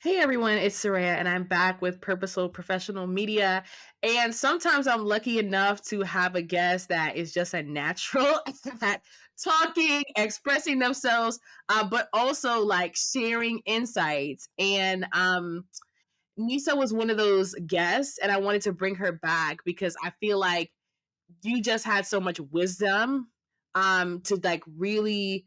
Hey everyone, it's Surayya, and I'm back with Purposeful Professional Media. And sometimes I'm lucky enough to have a guest that is just a natural at talking, expressing themselves, but also like sharing insights. And Neysa was one of those guests, and I wanted to bring her back because I feel like you just had so much wisdom to like really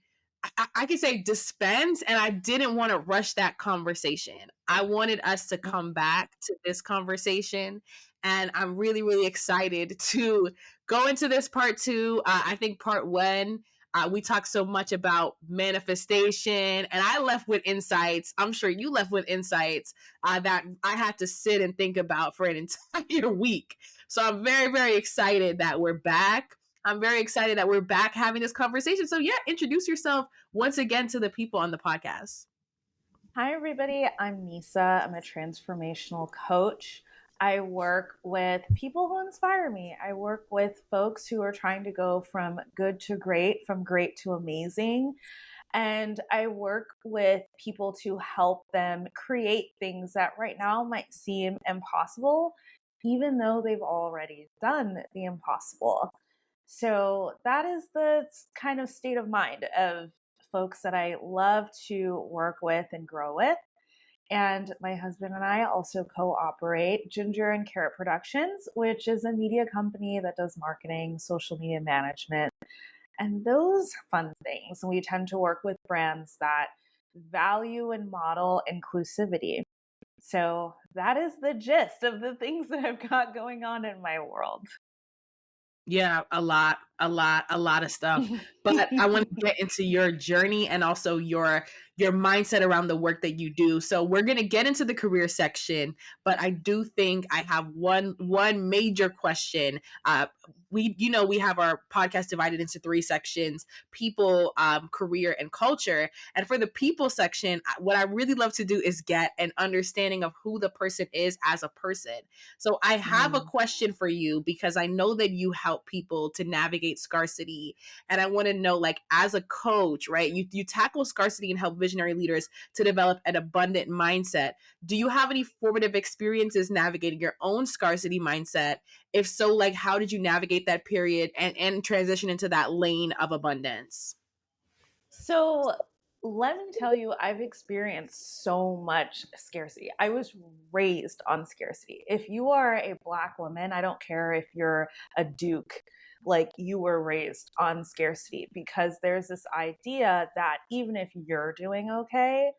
I could say dispense, and I didn't want to rush that conversation. I wanted us to come back to this conversation, and I'm really, really excited to go into this part two. I think part one, we talked so much about manifestation, and I left with insights. I'm sure you left with insights that I had to sit and think about for an entire week. So I'm very, very excited that we're back. I'm very excited that we're back having this conversation. So, yeah, introduce yourself once again to the people on the podcast. Hi, everybody. I'm Neysa. I'm a transformational coach. I work with people who inspire me. I work with folks who are trying to go from good to great, from great to amazing. And I work with people to help them create things that right now might seem impossible, even though they've already done the impossible. So that is the kind of state of mind of folks that I love to work with and grow with. And my husband and I also co-operate Ginger and Carrot Productions, which is a media company that does marketing, social media management, and those fun things. We tend to work with brands that value and model inclusivity. So that is the gist of the things that I've got going on in my world. Yeah, a lot of stuff. But I want to get into your journey and also your mindset around the work that you do. So we're gonna get into the career section, but I do think I have one major question. We have our podcast divided into three sections: people, career, and culture. And for the people section, what I really love to do is get an understanding of who the person is as a person. So I have a Mm. question for you because I know that you help people to navigate scarcity. And I want to know, like, as a coach, right? You tackle scarcity and help visionary leaders to develop an abundant mindset. Do you have any formative experiences navigating your own scarcity mindset? If so, like, how did you navigate that period and transition into that lane of abundance? So let me tell you, I've experienced so much scarcity. I was raised on scarcity. If you are a Black woman, I don't care if you're a Duke, like you were raised on scarcity because there's this idea that even if you're doing okay,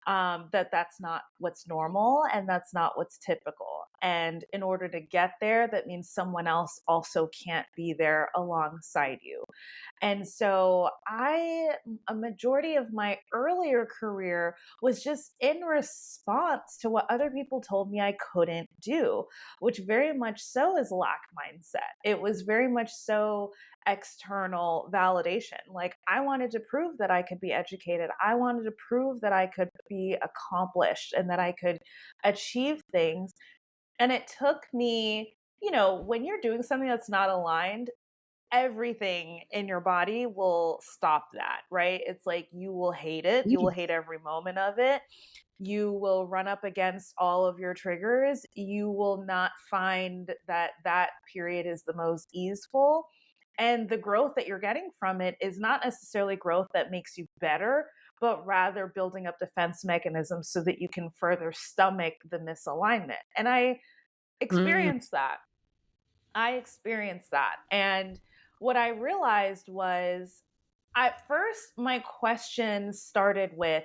that's not what's normal and that's not what's typical. And in order to get there, that means someone else also can't be there alongside you. And so a majority of my earlier career was just in response to what other people told me I couldn't do, which very much so is lack mindset. It was very much so external validation. Like I wanted to prove that I could be educated. I wanted to prove that I could be accomplished and that I could achieve things. And it took me, when you're doing something that's not aligned, everything in your body will stop that, right? It's like you will hate it. You will hate every moment of it. You will run up against all of your triggers. You will not find that that period is the most easeful. And the growth that you're getting from it is not necessarily growth that makes you better, but rather building up defense mechanisms so that you can further stomach the misalignment. And I Mm. experienced that. I experienced that. And what I realized was at first my question started with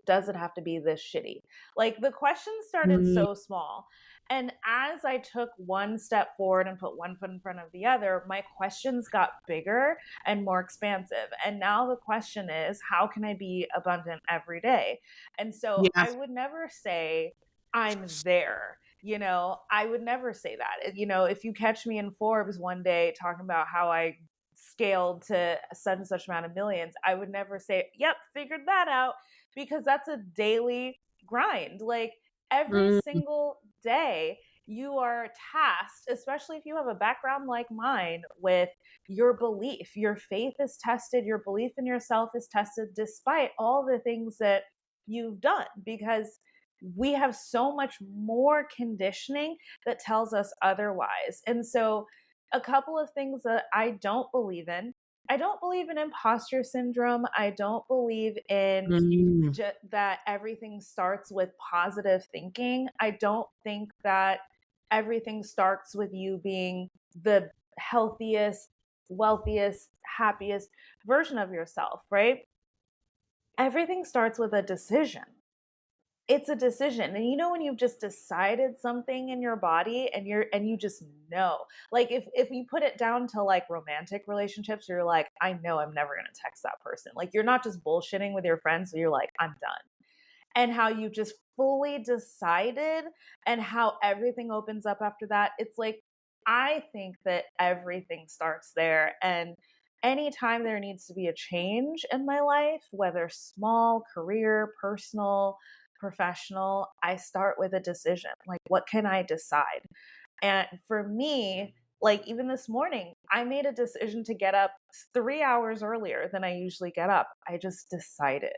does it have to be this shitty? Like the question started Mm. so small. And as I took one step forward and put one foot in front of the other, my questions got bigger and more expansive. And now the question is, how can I be abundant every day? And so Yeah. I would never say I'm there. I would never say that. If you catch me in Forbes one day talking about how I scaled to such and such amount of millions, I would never say, yep, figured that out, because that's a daily grind. Like every Mm. single day, you are tasked, especially if you have a background like mine, with your belief. Your faith is tested, your belief in yourself is tested despite all the things that you've done, because we have so much more conditioning that tells us otherwise. And so, a couple of things that I don't believe in. I don't believe in imposter syndrome. I don't believe in Mm, that everything starts with positive thinking. I don't think that everything starts with you being the healthiest, wealthiest, happiest version of yourself, right? Everything starts with a decision. It's a decision. And you know when you've just decided something in your body and you just know. Like if you put it down to like romantic relationships, you're like, I know I'm never going to text that person. Like you're not just bullshitting with your friends, so you're like, I'm done. And how you just fully decided and how everything opens up after that. It's like I think that everything starts there. And anytime there needs to be a change in my life, whether small, career, personal, professional, I start with a decision. Like, what can I decide? And for me, like even this morning, I made a decision to get up 3 hours earlier than I usually get up. I just decided,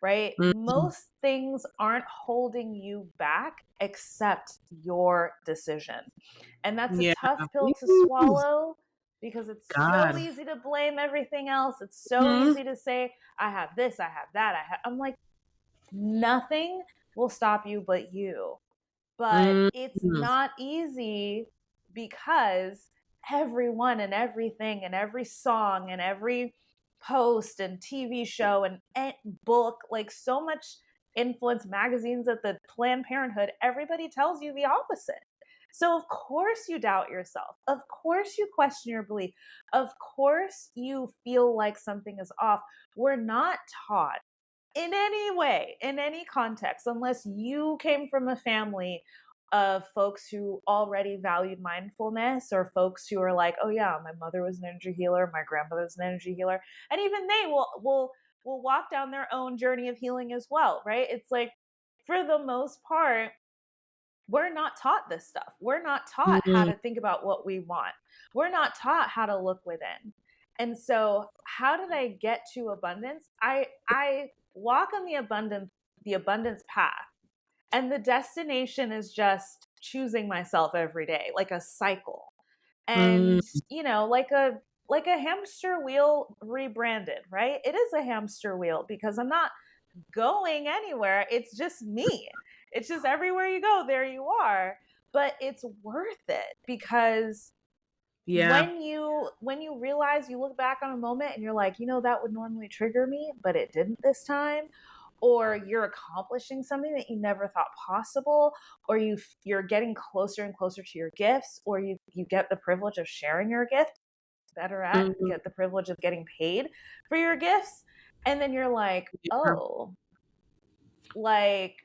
right? mm, Most things aren't holding you back except your decision. And that's a yeah. tough pill to Ooh, swallow because it's so God. easy to blame everything else. It's so Mm, easy to say, I have this, I have that. I'm like, nothing will stop you but you. But mm, it's not easy because everyone and everything and every song and every post and TV show and book, like so much influence, magazines at the Planned Parenthood, everybody tells you the opposite. So, of course, you doubt yourself. Of course, you question your belief. Of course, you feel like something is off. We're not taught in any way, in any context, unless you came from a family of folks who already valued mindfulness or folks who are like, oh yeah, my mother was an energy healer, my grandmother was an energy healer, and even they will walk down their own journey of healing as well, right? It's like for the most part, we're not taught this stuff. We're not taught how mm, to think about what we want. We're not taught how to look within. And so, how did I get to abundance? I walk on the abundance path. And the destination is just choosing myself every day, like a cycle. And, mm, like a hamster wheel rebranded, right? It is a hamster wheel because I'm not going anywhere. It's just me. It's just everywhere you go, there you are. But it's worth it because yeah. when you realize, you look back on a moment and you're like, that would normally trigger me, but it didn't this time, or you're accomplishing something that you never thought possible, or you're getting closer and closer to your gifts, or you get the privilege of sharing your gift, better at Mm, get the privilege of getting paid for your gifts, and then you're like, yeah. oh, like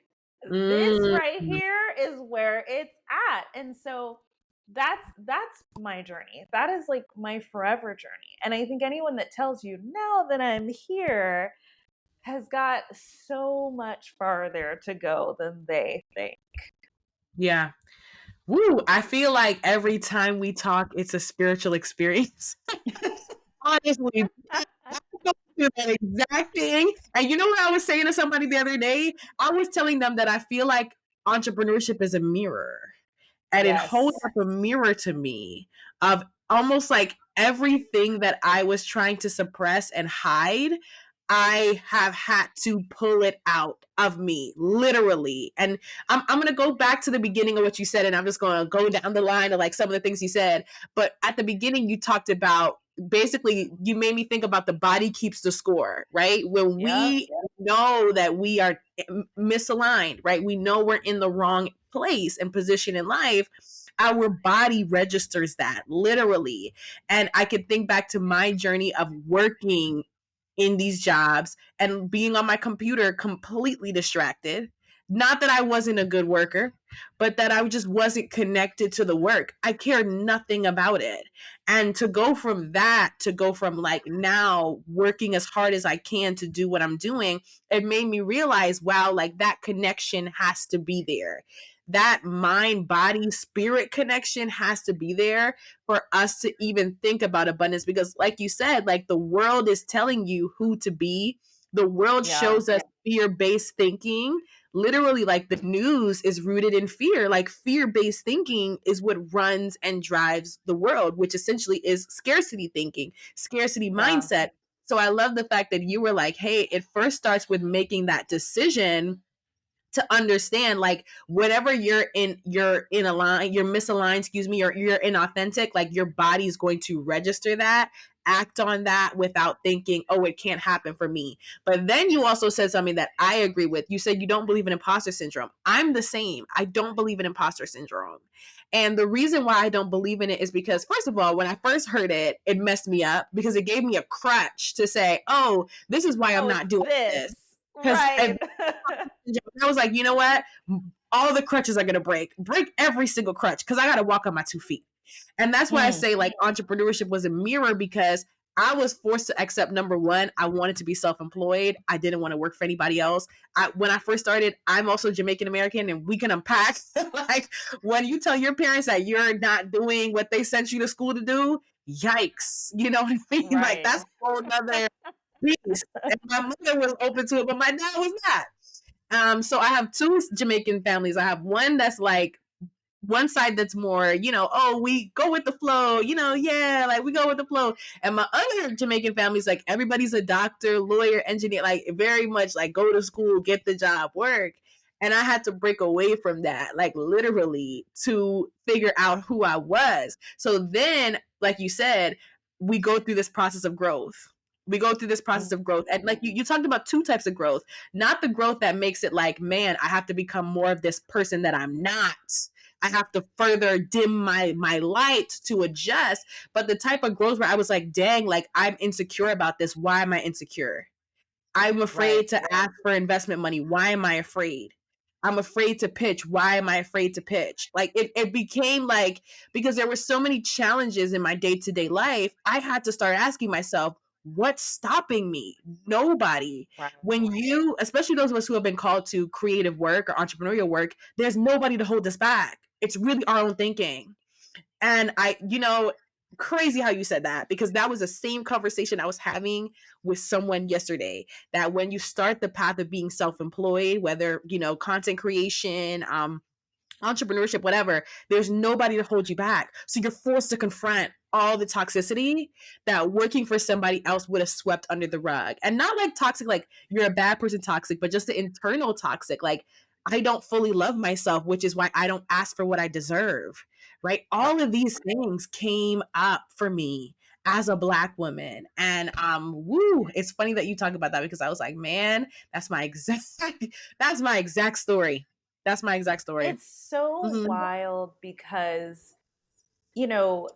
this Mm, right here is where it's at. And so that's my journey. That is like my forever journey. And I think anyone that tells you now that I'm here has got so much farther to go than they think. yeah. Woo, I feel like every time we talk, it's a spiritual experience. Honestly, I go through that exact thing. And you know what I was saying to somebody the other day? I was telling them that I feel like entrepreneurship is a mirror. And it holds Yes. up a mirror to me of almost like everything that I was trying to suppress and hide. I have had to pull it out of me, literally. And I'm going to go back to the beginning of what you said, and I'm just going to go down the line of like some of the things you said. But at the beginning, you talked about basically, you made me think about the body keeps the score, right? When Yep. we know that we are misaligned, right? We know we're in the wrong place and position in life. Our body registers that literally. And I could think back to my journey of working in these jobs and being on my computer completely distracted. Not that I wasn't a good worker, but that I just wasn't connected to the work. I cared nothing about it. And to go from that to go from like now working as hard as I can to do what I'm doing, it made me realize, wow, like that connection has to be there. That mind, body, spirit connection has to be there for us to even think about abundance, because like you said, like the world is telling you who to be. The world Yeah. shows us fear-based thinking literally like the news is rooted in fear. Like fear-based thinking is what runs and drives the world, which essentially is scarcity thinking, scarcity Yeah. mindset. So I love the fact that you were like, hey, it first starts with making that decision to understand, like, whatever you're in a line, you're misaligned, excuse me, or you're inauthentic, like your body's going to register that, act on that without thinking, oh, it can't happen for me. But then you also said something that I agree with. You said you don't believe in imposter syndrome. I'm the same. I don't believe in imposter syndrome. And the reason why I don't believe in it is because, first of all, when I first heard it, it messed me up because it gave me a crutch to say, oh, this is why I'm Oh, not it's doing this. this. Because Right. I was like, you know what? All the crutches are gonna break every single crutch because I gotta walk on my 2 feet. And that's why I Mm, say like entrepreneurship was a mirror because I was forced to accept number one, I wanted to be self-employed. I didn't want to work for anybody else. When I first started, I'm also Jamaican American, and we can unpack like when you tell your parents that you're not doing what they sent you to school to do, yikes. You know what I mean? Like right. that's a whole nother piece. And my mother was open to it, but my dad was not. So I have two Jamaican families. I have one that's like one side that's more, oh, we go with the flow, yeah, like we go with the flow. And my other Jamaican family is like everybody's a doctor, lawyer, engineer, like very much like go to school, get the job, work. And I had to break away from that, like literally to figure out who I was. So then, like you said, we go through this process of growth. We go through this process of growth. And like you talked about two types of growth, not the growth that makes it like, man, I have to become more of this person that I'm not. I have to further dim my light to adjust. But the type of growth where I was like, dang, like I'm insecure about this. Why am I insecure? I'm Right. afraid to ask for investment money. Why am I afraid? I'm afraid to pitch. Why am I afraid to pitch? Like it became like, because there were so many challenges in my day-to-day life, I had to start asking myself, what's stopping me? Nobody. Right. When you, especially those of us who have been called to creative work or entrepreneurial work, there's nobody to hold us back. It's really our own thinking. And crazy how you said that, because that was the same conversation I was having with someone yesterday. That when you start the path of being self-employed, whether, content creation, entrepreneurship, whatever, there's nobody to hold you back. So you're forced to confront all the toxicity that working for somebody else would have swept under the rug. And not like toxic, like you're a bad person toxic, but just the internal toxic. Like, I don't fully love myself, which is why I don't ask for what I deserve. Right. Right. All of these things came up for me as a Black woman. And it's funny that you talk about that because I was like, man, that's my exact that's my exact story. That's my exact story. It's so Mhm. wild because, you know,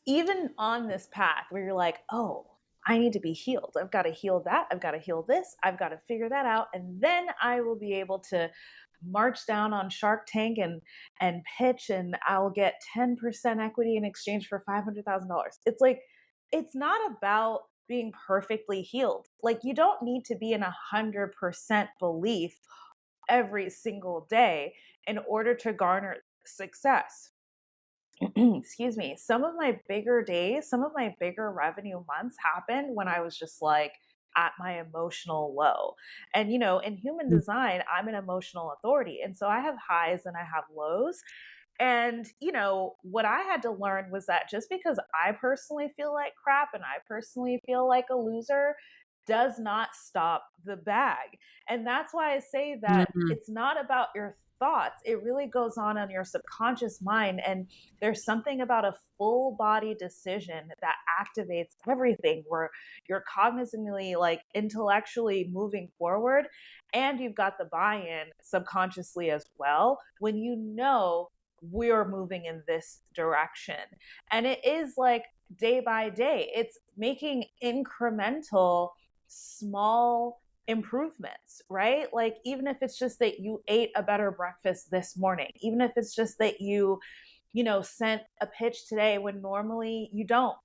even on this path where you're like, oh, I need to be healed. I've got to heal that. I've got to heal this. I've got to figure that out. And then I will be able to march down on Shark Tank and pitch, and I'll get 10% equity in exchange for $500,000. It's like, it's not about being perfectly healed. Like, you don't need to be in 100% belief every single day in order to garner success. Excuse me. Some of my bigger days, some of my bigger revenue months happened when I was just like at my emotional low. And, in human design, I'm an emotional authority. And so I have highs and I have lows. And, what I had to learn was that just because I personally feel like crap and I personally feel like a loser does not stop the bag. And that's why I say that Mhm. it's not about your thoughts. It really goes on your subconscious mind. And there's something about a full body decision that activates everything where you're cognizantly, like intellectually moving forward. And you've got the buy in subconsciously as well when we're moving in this direction. And it is like day by day, it's making incremental, small improvements, right? Like, even if it's just that you ate a better breakfast this morning, even if it's just that you sent a pitch today when normally you don't,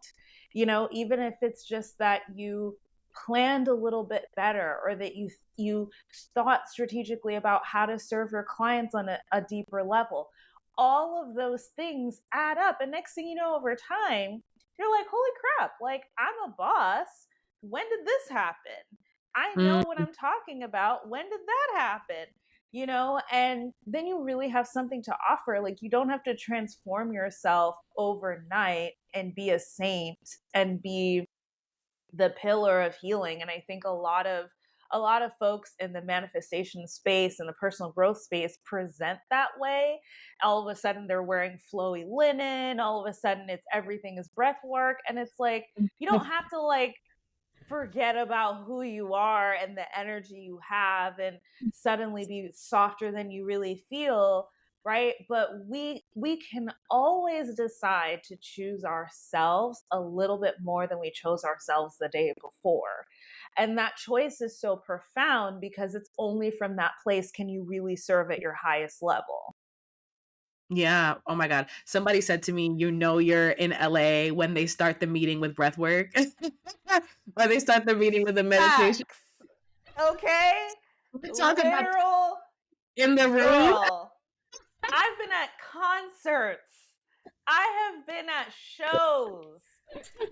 even if it's just that you planned a little bit better, or that you thought strategically about how to serve your clients on a deeper level. All of those things add up, and next thing you know, over time, you're like, holy crap, like I'm a boss. When did this happen? I know what Mm. I'm talking about. When did that happen? and then you really have something to offer. Like, you don't have to transform yourself overnight and be a saint and be the pillar of healing. And I think a lot of folks in the manifestation space and the personal growth space present that way. All of a sudden they're wearing flowy linen, all of a sudden it's everything is breath work, and it's like, you don't have to like forget about who you are and the energy you have and suddenly be softer than you really feel, right? But we can always decide to choose ourselves a little bit more than we chose ourselves the day before. And that choice is so profound because it's only from that place can you really serve at your highest level. Yeah. Oh my God. Somebody said to me, you're in LA when they start the meeting with breath work. When they start the meeting with the meditation. Facts. Okay. We talk about Literal in the room. girl. I've been at concerts. I have been at shows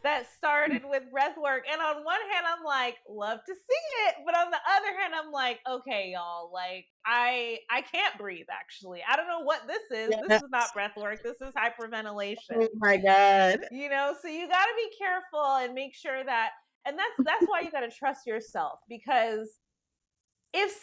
that started with breath work. And on one hand, I'm like, love to see it. But on the other hand, I'm like, okay, y'all, like I can't breathe actually. I don't know what this is. Yes. This is not breath work. This is hyperventilation. Oh my God. So you gotta be careful and make sure that, and that's why you gotta trust yourself, because if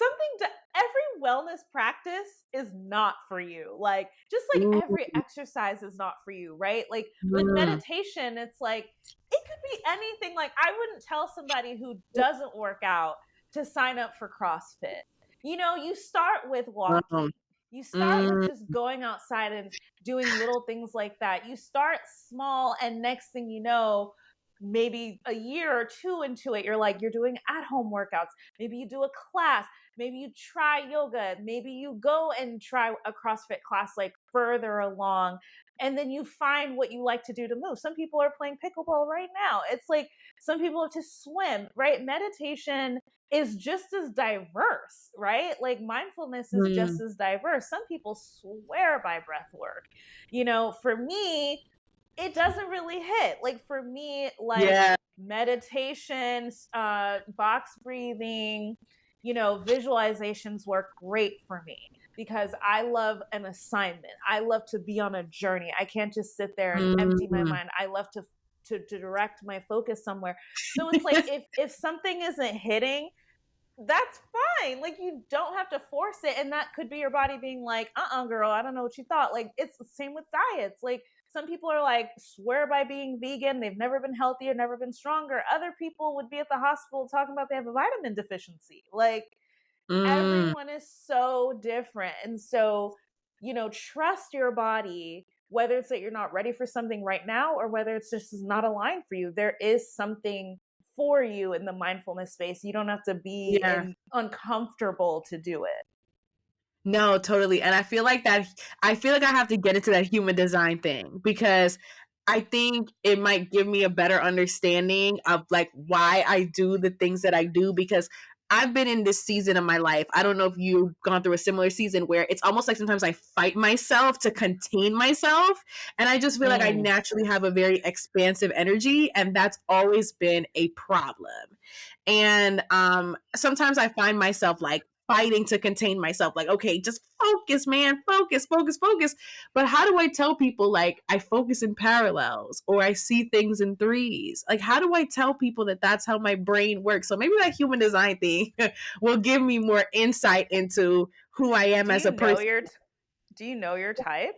every wellness practice is not for you, like just like every exercise is not for you, right? Like with meditation, it's like it could be anything. Like I wouldn't tell somebody who doesn't work out to sign up for CrossFit. You start with walking. You start with just going outside and doing little things like that. You start small, and next thing you know, maybe a year or two into it, you're doing at-home workouts. Maybe you do a class. Maybe you try yoga. Maybe you go and try a CrossFit class like further along. And then you find what you like to do to move. Some people are playing pickleball right now. It's like some people have to swim, right? Meditation is just as diverse, right? Like mindfulness is just as diverse. Some people swear by breath work. For me, it doesn't really hit. Like for me, like meditation, box breathing, visualizations work great for me because I love an assignment. I love to be on a journey. I can't just sit there and empty my mind. I love to direct my focus somewhere. So it's like if something isn't hitting, that's fine. Like you don't have to force it. And that could be your body being like, girl, I don't know what you thought. Like it's the same with diets. Like some people are like, swear by being vegan. They've never been healthier, never been stronger. Other people would be at the hospital talking about they have a vitamin deficiency. Like everyone is so different. And so, trust your body, whether it's that you're not ready for something right now or whether it's just not aligned for you. There is something for you in the mindfulness space. You don't have to be uncomfortable to do it. No, totally. And I feel like I have to get into that human design thing because I think it might give me a better understanding of like why I do the things that I do, because I've been in this season of my life. I don't know if you've gone through a similar season where it's almost like sometimes I fight myself to contain myself. And I just feel like I naturally have a very expansive energy, and that's always been a problem. And sometimes I find myself like fighting to contain myself, like, okay, just focus, man, focus. But how do I tell people like I focus in parallels or I see things in threes? Like, how do I tell people that that's how my brain works? So maybe that human design thing will give me more insight into who I am as a person. Do you know your type?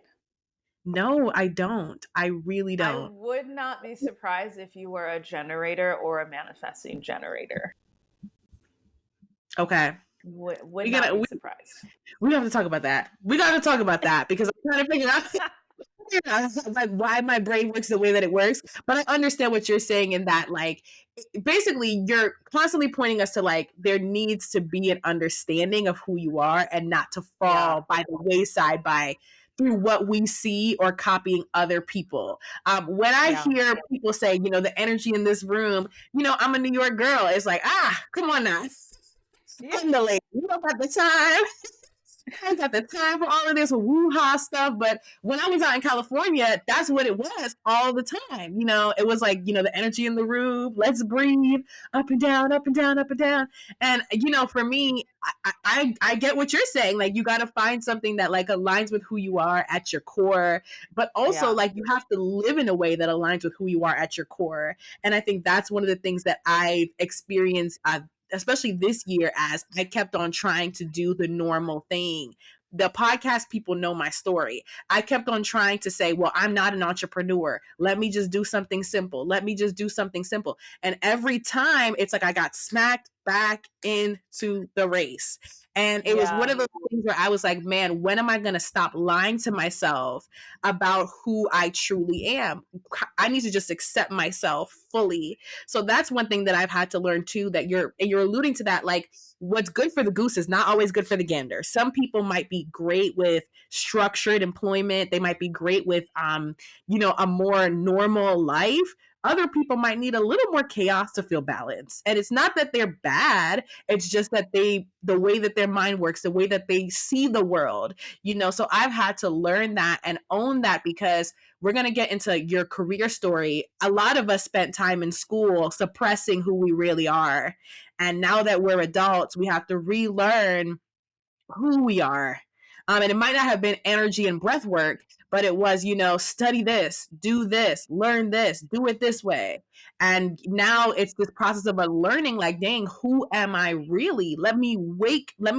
No, I don't. I really don't. I would not be surprised if you were a generator or a manifesting generator. Okay. Would not be surprised. We have to talk about that. We got to talk about that because I'm trying to figure out like why my brain works the way that it works. But I understand what you're saying in that, like, basically you're constantly pointing us to like there needs to be an understanding of who you are and not to fall by the wayside through what we see or copying other people. When I hear people say, the energy in this room, I'm a New York girl. It's like, come on now. I'm the lady. You don't got the time. I ain't got the time for all of this woo-ha stuff. But when I was out in California, that's what it was all the time. It was like, the energy in the room, let's breathe, up and down, up and down, up and down. And, for me, I get what you're saying. Like, you got to find something that like aligns with who you are at your core, but also Yeah. like you have to live in a way that aligns with who you are at your core. And I think that's one of the things that I've experienced, especially this year, as I kept on trying to do the normal thing. The podcast people know my story. I kept on trying to say, well, I'm not an entrepreneur. Let me just do something simple. Let me just do something simple. And every time it's like I got smacked back into the race. And it was one Yeah. of those things where I was like, man, when am I going to stop lying to myself about who I truly am? I need to just accept myself fully. So that's one thing that I've had to learn too, that you're alluding to that, like what's good for the goose is not always good for the gander. Some people might be great with structured employment. They might be great with, a more normal life. Other people might need a little more chaos to feel balanced. And it's not that they're bad. It's just that the way that their mind works, the way that they see the world, so I've had to learn that and own that, because we're going to get into your career story. A lot of us spent time in school suppressing who we really are. And now that we're adults, we have to relearn who we are. And it might not have been energy and breath work, but it was, study this, do this, learn this, do it this way. And now it's this process of learning, like, dang, who am I really? Let me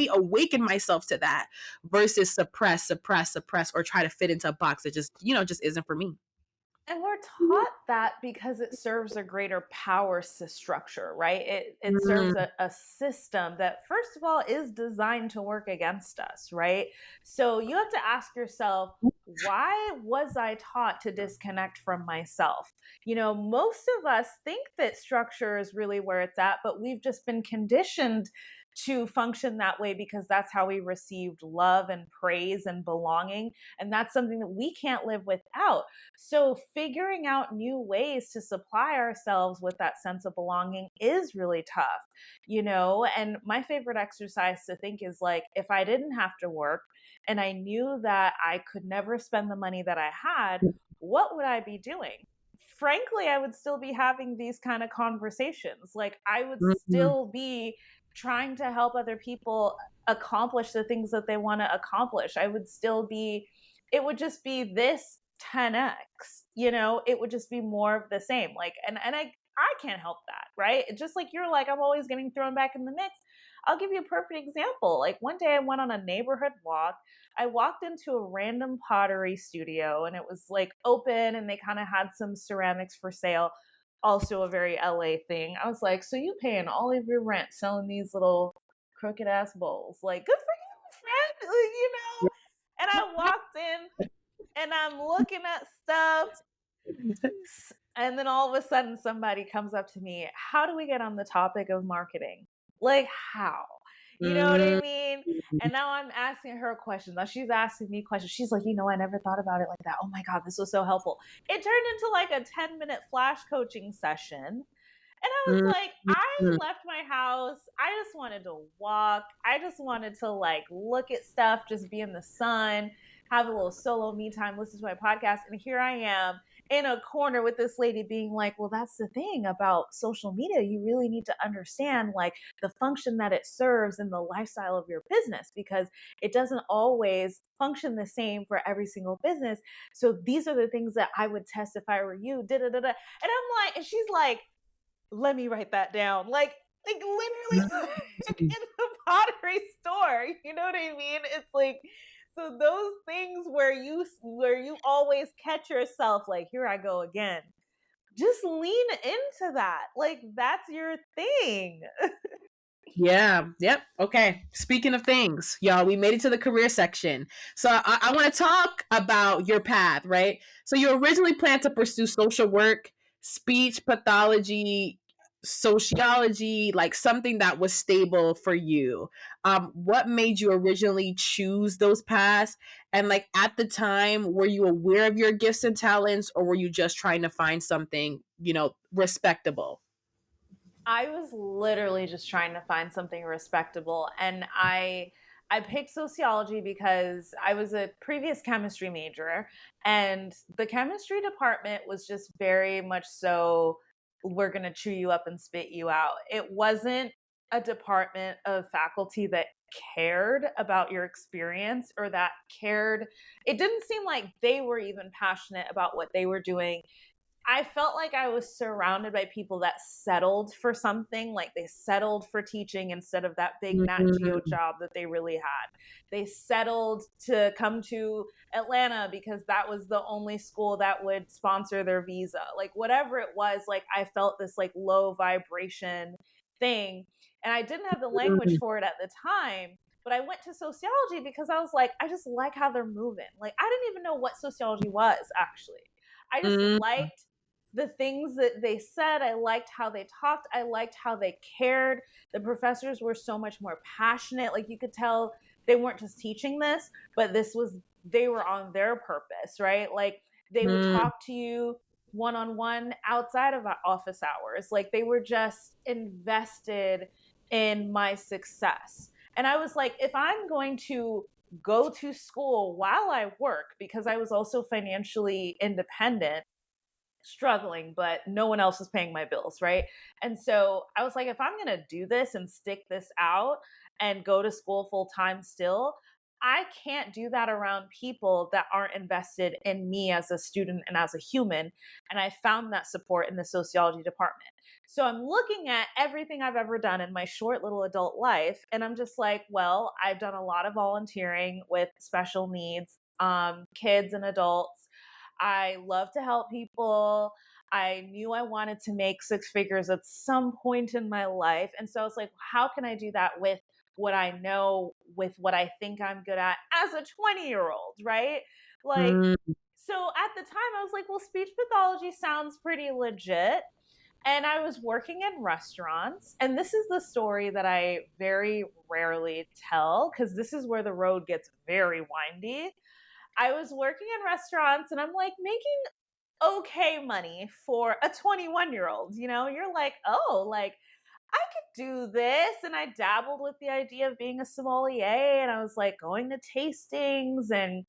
awaken myself to that versus suppress, or try to fit into a box that just isn't for me. And we're taught that because it serves a greater power structure, right? It serves Mm, a system that, first of all, is designed to work against us, right? So you have to ask yourself, why was I taught to disconnect from myself? Most of us think that structure is really where it's at, but we've just been conditioned to function that way because that's how we received love and praise and belonging. And that's something that we can't live without. So, figuring out new ways to supply ourselves with that sense of belonging is really tough. And my favorite exercise to think is like, if I didn't have to work and I knew that I could never spend the money that I had, what would I be doing? Frankly, I would still be having these kind of conversations. Like, I would mm, still be trying to help other people accomplish the things that they want to accomplish. It would just be this 10x, it would just be more of the same. Like, and I can't help that, right? It's just like you're like, I'm always getting thrown back in the mix. I'll give you a perfect example. Like one day I went on a neighborhood walk. I walked into a random pottery studio and it was like open and they kind of had some ceramics for sale. Also a very LA thing. I was like, so you paying all of your rent selling these little crooked ass bowls. Like, good for you, friend. And I walked in and I'm looking at stuff. And then all of a sudden, somebody comes up to me. How do we get on the topic of marketing? Like, how? You know what I mm. mean? And now I'm asking her questions. Now she's asking me questions. She's like, I never thought about it like that. Oh my God, this was so helpful. It turned into like a 10-minute flash coaching session. And I was Mm, like, I left my house. I just wanted to walk. I just wanted to like look at stuff, just be in the sun, have a little solo me time, listen to my podcast. And here I am in a corner with this lady being like, well, that's the thing about social media. You really need to understand like the function that it serves in the lifestyle of your business because it doesn't always function the same for every single business. So these are the things that I would test if I were you. Da da da da. And I'm like, and she's like, let me write that down. Like literally mm. in the pottery store. You know what I mean? It's like, so those things where you always catch yourself like, here I go again. Just lean into that. Like that's your thing. Yeah. Yep. Okay. Speaking of things, y'all, we made it to the career section. So I want to talk about your path, right? So you originally planned to pursue social work, speech pathology, sociology, like something that was stable for you. What made you originally choose those paths? And like at the time, were you aware of your gifts and talents, or were you just trying to find something, respectable? I was literally just trying to find something respectable. And I I picked sociology because I was a previous chemistry major, and the chemistry department was just very much so, we're going to chew you up and spit you out. It wasn't a department of faculty that cared about your experience or that cared. It didn't seem like they were even passionate about what they were doing. I felt like I was surrounded by people that settled for something, like they settled for teaching instead of that big Nat Geo Mm, job that they really had. They settled to come to Atlanta because that was the only school that would sponsor their visa. Like whatever it was, like I felt this like low vibration thing. And I didn't have the language mm, for it at the time, but I went to sociology because I was like, I just like how they're moving. Like I didn't even know what sociology was actually. I just mm, liked the things that they said. I liked how they talked. I liked how they cared. The professors were so much more passionate. Like you could tell they weren't just teaching this, but they were on their purpose, right? Like they would mm, talk to you one on one outside of office hours. Like they were just invested in my success. And I was like, if I'm going to go to school while I work, because I was also financially independent, struggling, but no one else was paying my bills, right? And so I was like, if I'm going to do this and stick this out and go to school full time still, I can't do that around people that aren't invested in me as a student and as a human. And I found that support in the sociology department. So I'm looking at everything I've ever done in my short little adult life. And I'm just like, well, I've done a lot of volunteering with special needs, kids and adults. I love to help people. I knew I wanted to make six figures at some point in my life. And so I was like, how can I do that with what I know, with what I think I'm good at as a 20-year-old, right? Like, mm, so at the time, I was like, well, speech pathology sounds pretty legit. And I was working in restaurants. And this is the story that I very rarely tell because this is where the road gets very windy. I was working in restaurants and I'm like making okay money for a 21-year-old. You know, you're like, oh, like I could do this. And I dabbled with the idea of being a sommelier and I was like going to tastings and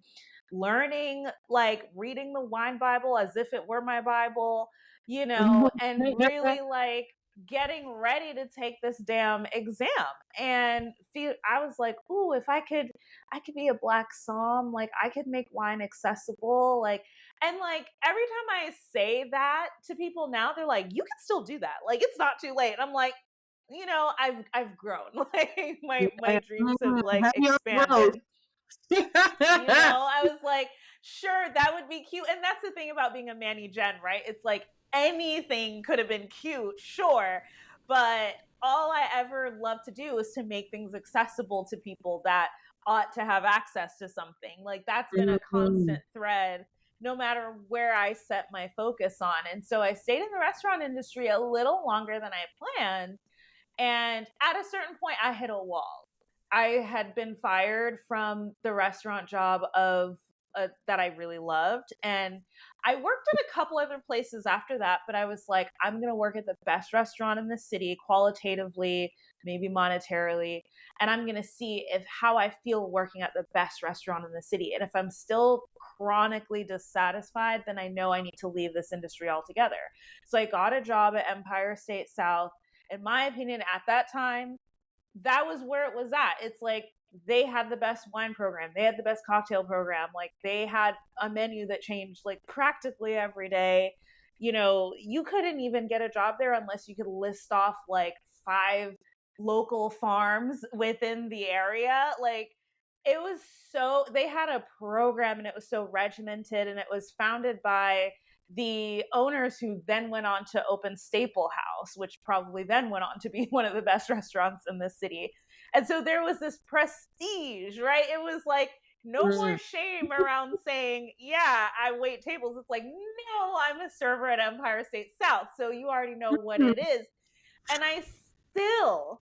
learning, like reading the wine Bible as if it were my Bible, mm. and really like getting ready to take this damn exam. And I was like, ooh, if I could be a black som, like I could make wine accessible. Like, and like every time I say that to people now, they're like, you can still do that. Like it's not too late. And I'm like, I've grown. Like my Yeah, dreams have like have your growth. expanded. I was like, sure, that would be cute. And that's the thing about being a Manny Gen, right? It's like anything could have been cute, sure. But all I ever love to do is to make things accessible to people that ought to have access to something. Like that's been a Mm, constant thread no matter where I set my focus on. And so I stayed in the restaurant industry a little longer than I planned. And at a certain point, I hit a wall. I had been fired from the restaurant job that I really loved. And I worked at a couple other places after that, but I was like, I'm going to work at the best restaurant in the city, qualitatively, maybe monetarily. And I'm going to see if how I feel working at the best restaurant in the city. And if I'm still chronically dissatisfied, then I know I need to leave this industry altogether. So I got a job at Empire State South. In my opinion, at that time, that was where it was at. It's like they had the best wine program, they had the best cocktail program, like they had a menu that changed like practically every day. You couldn't even get a job there unless you could list off like five local farms within the area. Like it was so, they had a program and it was so regimented, and it was founded by the owners who then went on to open Staple House, which probably then went on to be one of the best restaurants in the city. And so there was this prestige, right? It was like no more mm, shame around saying, yeah, I wait tables. It's like, no, I'm a server at Empire State South. So you already know what mm, it is. And I still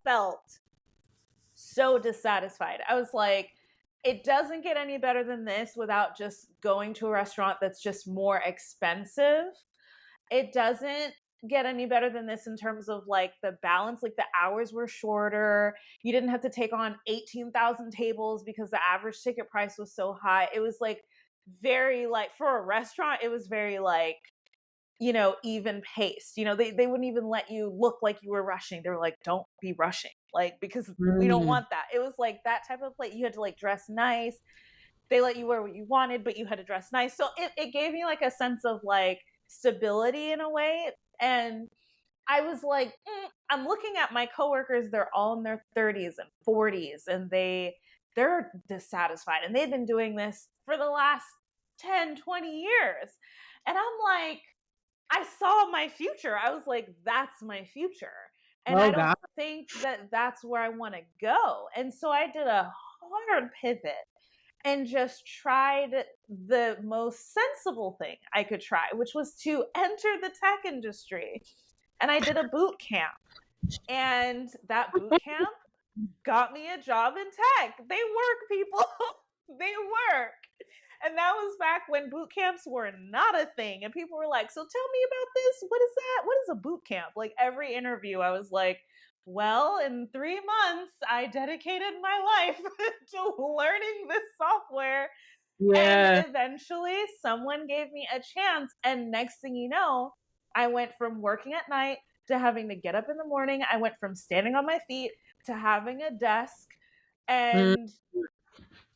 felt so dissatisfied. I was like, it doesn't get any better than this without just going to a restaurant that's just more expensive. It doesn't get any better than this in terms of like the balance. Like the hours were shorter. You didn't have to take on 18,000 tables because the average ticket price was so high. It was like very like, for a restaurant, it was very like, even paced. They wouldn't even let you look like you were rushing. They were like, don't be rushing. Like, because we don't want that. It was like that type of place. You had to like dress nice. They let you wear what you wanted, but you had to dress nice. So it gave me like a sense of like stability in a way. And I was like, I'm looking at my coworkers, they're all in their 30s and 40s, and they're dissatisfied. And they've been doing this for the last 10, 20 years. And I'm like, I saw my future. I was like, that's my future. And I don't think that that's where I want to go. And so I did a hard pivot and just tried the most sensible thing I could try, which was to enter the tech industry. And I did a boot camp. And that boot camp got me a job in tech. They work, people. They work. And that was back when boot camps were not a thing. And people were like, so tell me about this. What is that? What is a boot camp? Like every interview, I was like, well, in 3 months, I dedicated my life to learning this software. Yeah. And eventually someone gave me a chance. And next thing you know, I went from working at night to having to get up in the morning. I went from standing on my feet to having a desk. And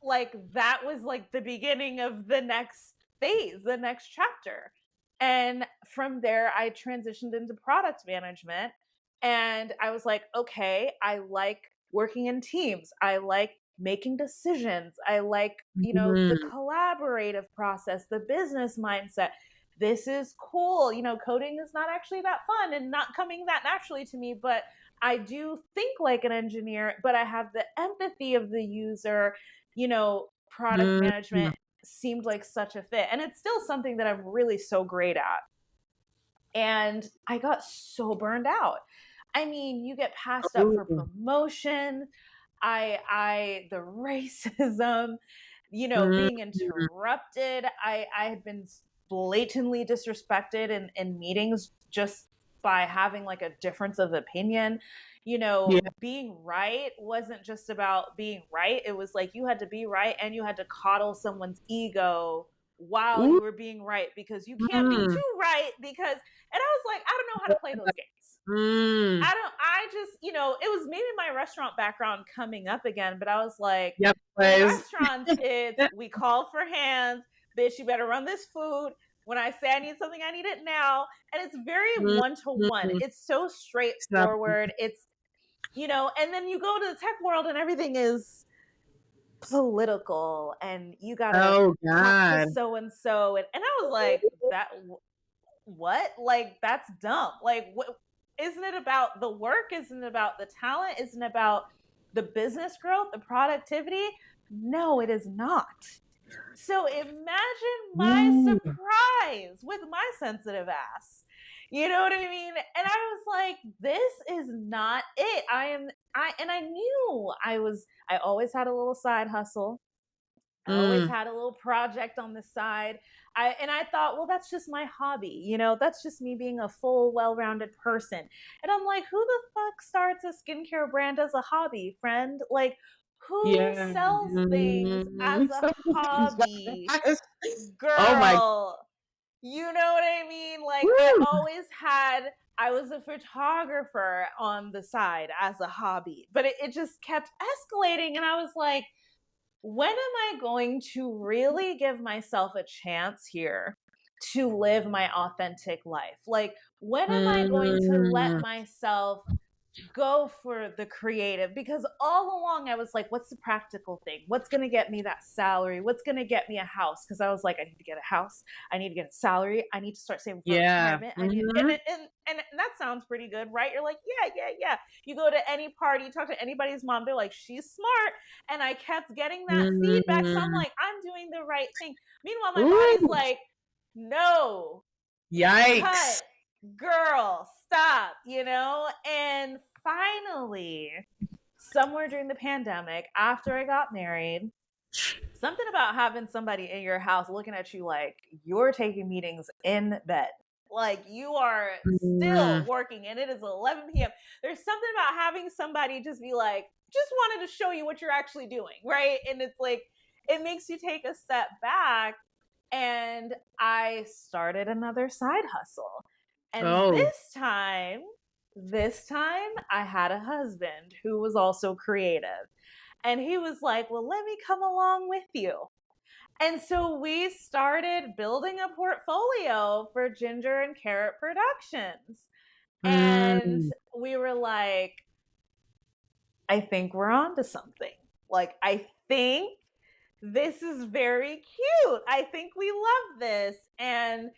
like that was like the beginning of the next phase, the next chapter. And from there, I transitioned into product management. And I was like, okay, I like working in teams. I like making decisions. I like, the collaborative process, the business mindset. This is cool. Coding is not actually that fun and not coming that naturally to me, but I do think like an engineer, but I have the empathy of the user. Product management seemed like such a fit. And it's still something that I'm really so great at. And I got so burned out. I mean, you get passed up for promotion. The racism, being interrupted. I had been blatantly disrespected in meetings just by having like a difference of opinion. Being right wasn't just about being right. It was like you had to be right and you had to coddle someone's ego while you were being right, because you can't be too right because, and I was like, I don't know how to play those games. I just, it was maybe my restaurant background coming up again, but I was like, in restaurants, it's, we call for hands, bitch, you better run this food. When I say I need something, I need it now. And it's very one-to-one. It's so straightforward. It's, and then you go to the tech world and everything is political and you got to talk to so-and-so. And I was like, what? Like, that's dumb. Like, what? Isn't it about the work? Isn't it about the talent? Isn't it about the business growth, the productivity? No, it is not. So imagine my surprise with my sensitive ass. You know what I mean? And I was like, this is not it. I knew I always had a little side hustle. I always had a little project on the side. I thought, well, that's just my hobby. That's just me being a full, well-rounded person. And I'm like, who the fuck starts a skincare brand as a hobby, friend? Like, who sells things as a hobby? Girl, you know what I mean? Like, I was a photographer on the side as a hobby, but it just kept escalating. And I was like, when am I going to really give myself a chance here to live my authentic life? Like, when am I going to let myself go for the creative? Because all along I was like, what's the practical thing? What's going to get me that salary? What's going to get me a house? Because I was like, I need to get a house. I need to get a salary. I need to start saving for retirement. And that sounds pretty good, right? You're like, yeah. You go to any party, talk to anybody's mom, they're like, she's smart. And I kept getting that feedback. So I'm like, I'm doing the right thing. Meanwhile, my body's like, no. Yikes. Cut. Girl, stop, And finally, somewhere during the pandemic, after I got married, something about having somebody in your house looking at you like you're taking meetings in bed. Like you are still Mm. working and it is 11 p.m. There's something about having somebody just be like, just wanted to show you what you're actually doing, right? And it's like, it makes you take a step back. And I started another side hustle. And Oh. this time I had a husband who was also creative. And he was like, well, let me come along with you. And so we started building a portfolio for Ginger and Carrot Productions. And Mm. we were like, I think we're on to something. Like, I think this is very cute. I think we love this. And